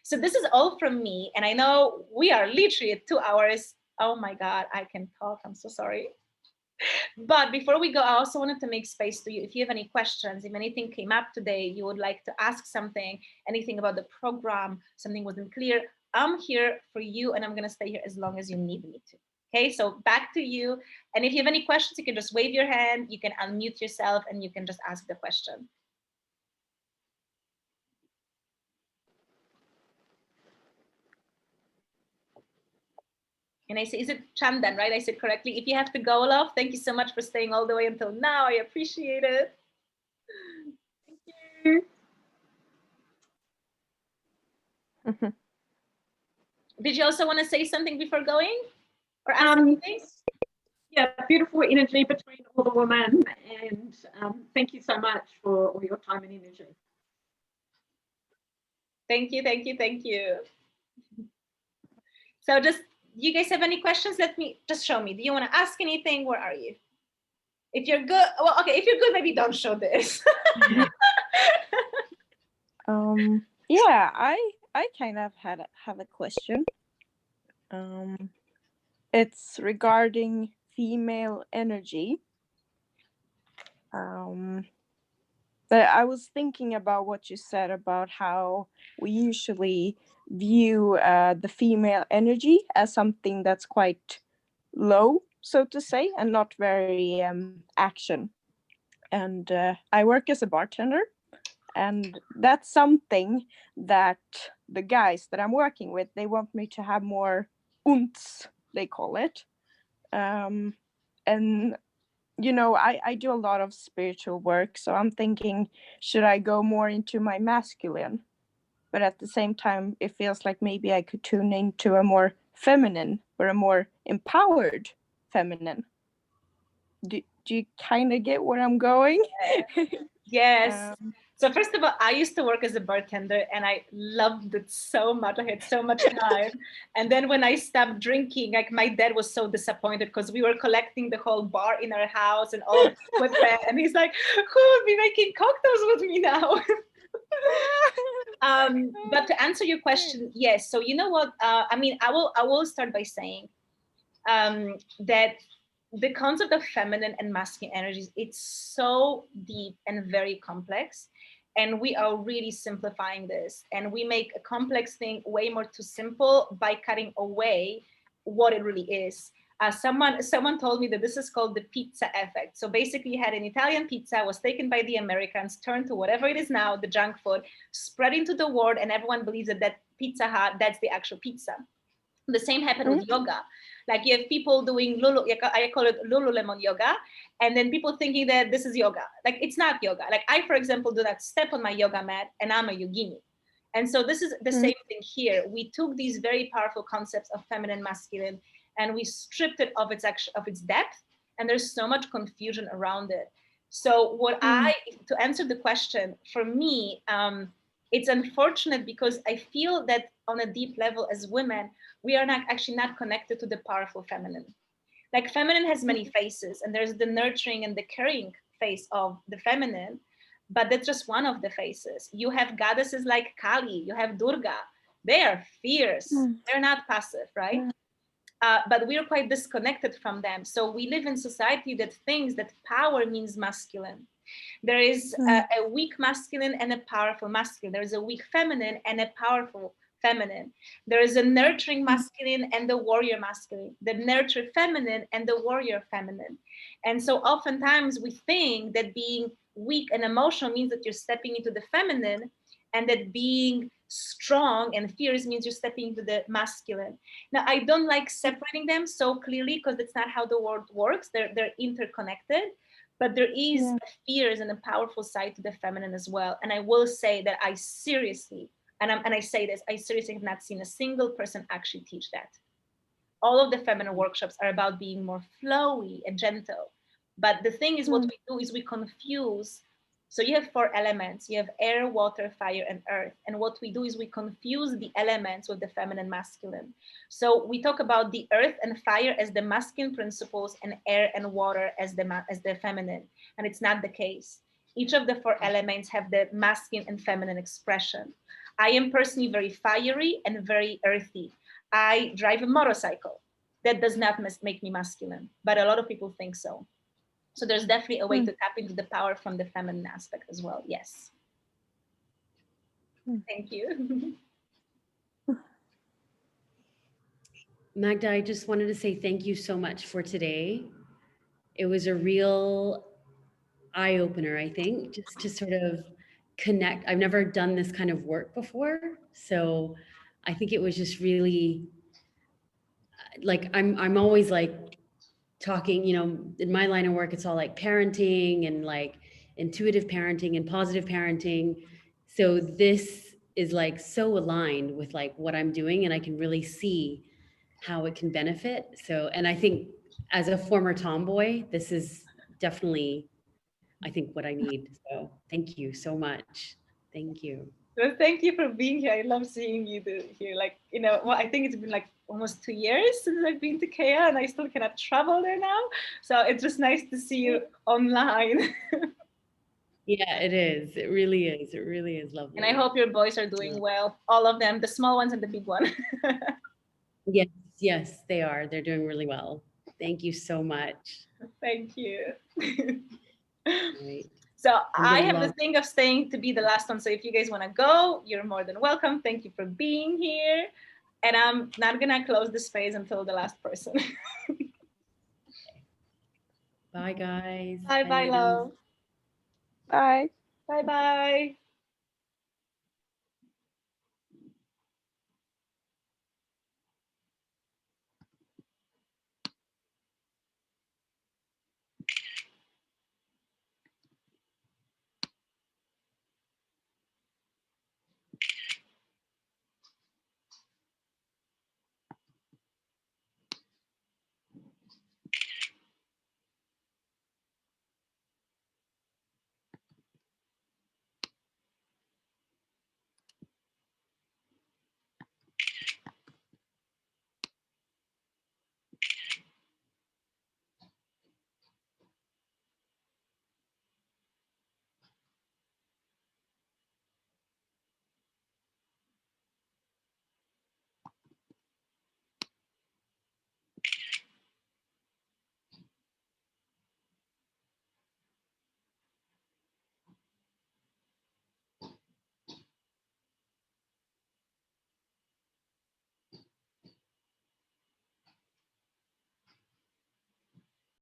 So this is all from me. And I know we are literally at 2 hours. Oh my God, I can talk. I'm so sorry. But before we go, I also wanted to make space to you. If you have any questions, if anything came up today, you would like to ask something, anything about the program, something wasn't clear, I'm here for you, and I'm going to stay here as long as you need me to. Okay, so back to you. And if you have any questions, you can just wave your hand, you can unmute yourself, and you can just ask the question. And I say, is it Chandan, right? I said correctly. If you have to go, love, thank you so much for staying all the way until now. I appreciate it. Thank you. Did you also want to say something before going? Or ask anything? Yeah, beautiful energy between all the women, and thank you so much for all your time and energy. Thank you, thank you, thank you. So just, do you guys have any questions? Let me, just show me. Do you want to ask anything? Where are you? If you're good, well, okay, if you're good, maybe don't show this. Yeah, I kind of have a question. It's regarding female energy. But I was thinking about what you said about how we usually view the female energy as something that's quite low, so to say, and not very action. And I work as a bartender, and that's something that the guys that I'm working with, they want me to have more oomph, they call it. And I do a lot of spiritual work, so I'm thinking, should I go more into my masculine? But at the same time, it feels like maybe I could tune into a more feminine or a more empowered feminine. Do you kind of get where I'm going? Yes. So first of all, I used to work as a bartender and I loved it so much. I had so much time. And then when I stopped drinking, like my dad was so disappointed because we were collecting the whole bar in our house and all of the equipment. And he's like, who will be making cocktails with me now? But to answer your question, yes. So you know what? I will start by saying that the concept of feminine and masculine energies, it's so deep and very complex. And we are really simplifying this. And we make a complex thing way more too simple by cutting away what it really is. Someone told me that this is called the pizza effect. So basically you had an Italian pizza, was taken by the Americans, turned to whatever it is now, the junk food, spread into the world, and everyone believes that Pizza Hut, that's the actual pizza. The same happened with yoga. Like you have people doing I call it Lululemon yoga, and then people thinking that this is yoga. Like it's not yoga. Like I, for example, do not step on my yoga mat, and I'm a yogini. And so this is the same thing here. We took these very powerful concepts of feminine, masculine, and we stripped it of its depth. And there's so much confusion around it. So to answer the question, for me, it's unfortunate because I feel that on a deep level as women, we are actually not connected to the powerful feminine. Like feminine has many faces, and there's the nurturing and the caring face of the feminine, but that's just one of the faces. You have goddesses like Kali, you have Durga. They are fierce. They're not passive, right? But we're quite disconnected from them. So we live in society that thinks that power means masculine. There is a weak masculine and a powerful masculine. There is a weak feminine and a powerful feminine. There is a nurturing masculine and the warrior masculine, the nurture feminine and the warrior feminine. And so oftentimes we think that being weak and emotional means that you're stepping into the feminine, and that being strong and fierce means you're stepping into the masculine. Now, I don't like separating them so clearly because that's not how the world works. They're interconnected, but there is a fierce and a powerful side to the feminine as well. And I will say that I seriously, and I say this, I seriously have not seen a single person actually teach that. All of the feminine workshops are about being more flowy and gentle. But the thing is, what we do is we confuse. So you have 4 elements. You have air, water, fire, and earth. And what we do is we confuse the elements with the feminine masculine. So we talk about the earth and fire as the masculine principles and air and water as the feminine. And it's not the case. Each of the 4 elements have the masculine and feminine expression. I am personally very fiery and very earthy. I drive a motorcycle. That does not make me masculine, but a lot of people think so. So there's definitely a way to tap into the power from the feminine aspect as well. Yes. Thank you. Magda, I just wanted to say thank you so much for today. It was a real eye opener, I think, just to sort of connect. I've never done this kind of work before. So I think it was just really like, I'm always like talking, you know, in my line of work, it's all like parenting and like intuitive parenting and positive parenting. So this is like so aligned with like what I'm doing, and I can really see how it can benefit. So, and I think as a former tomboy, this is definitely, I think, what I need. So thank you so much. Thank you. Well, thank you for being here. I love seeing you here. Like, you know, well, I think it's been like almost 2 years since I've been to Kea, and I still cannot travel there now. So it's just nice to see you online. Yeah, it is. It really is. It really is lovely. And I hope your boys are doing well. All of them, the small ones and the big one. Yes, yes, they are. They're doing really well. Thank you so much. Thank you. Right. So I have the thing of staying to be the last one. So if you guys want to go, you're more than welcome. Thank you for being here. And I'm not going to close the space until the last person. Bye, guys. Bye, bye, ladies. love. Bye. Bye, bye.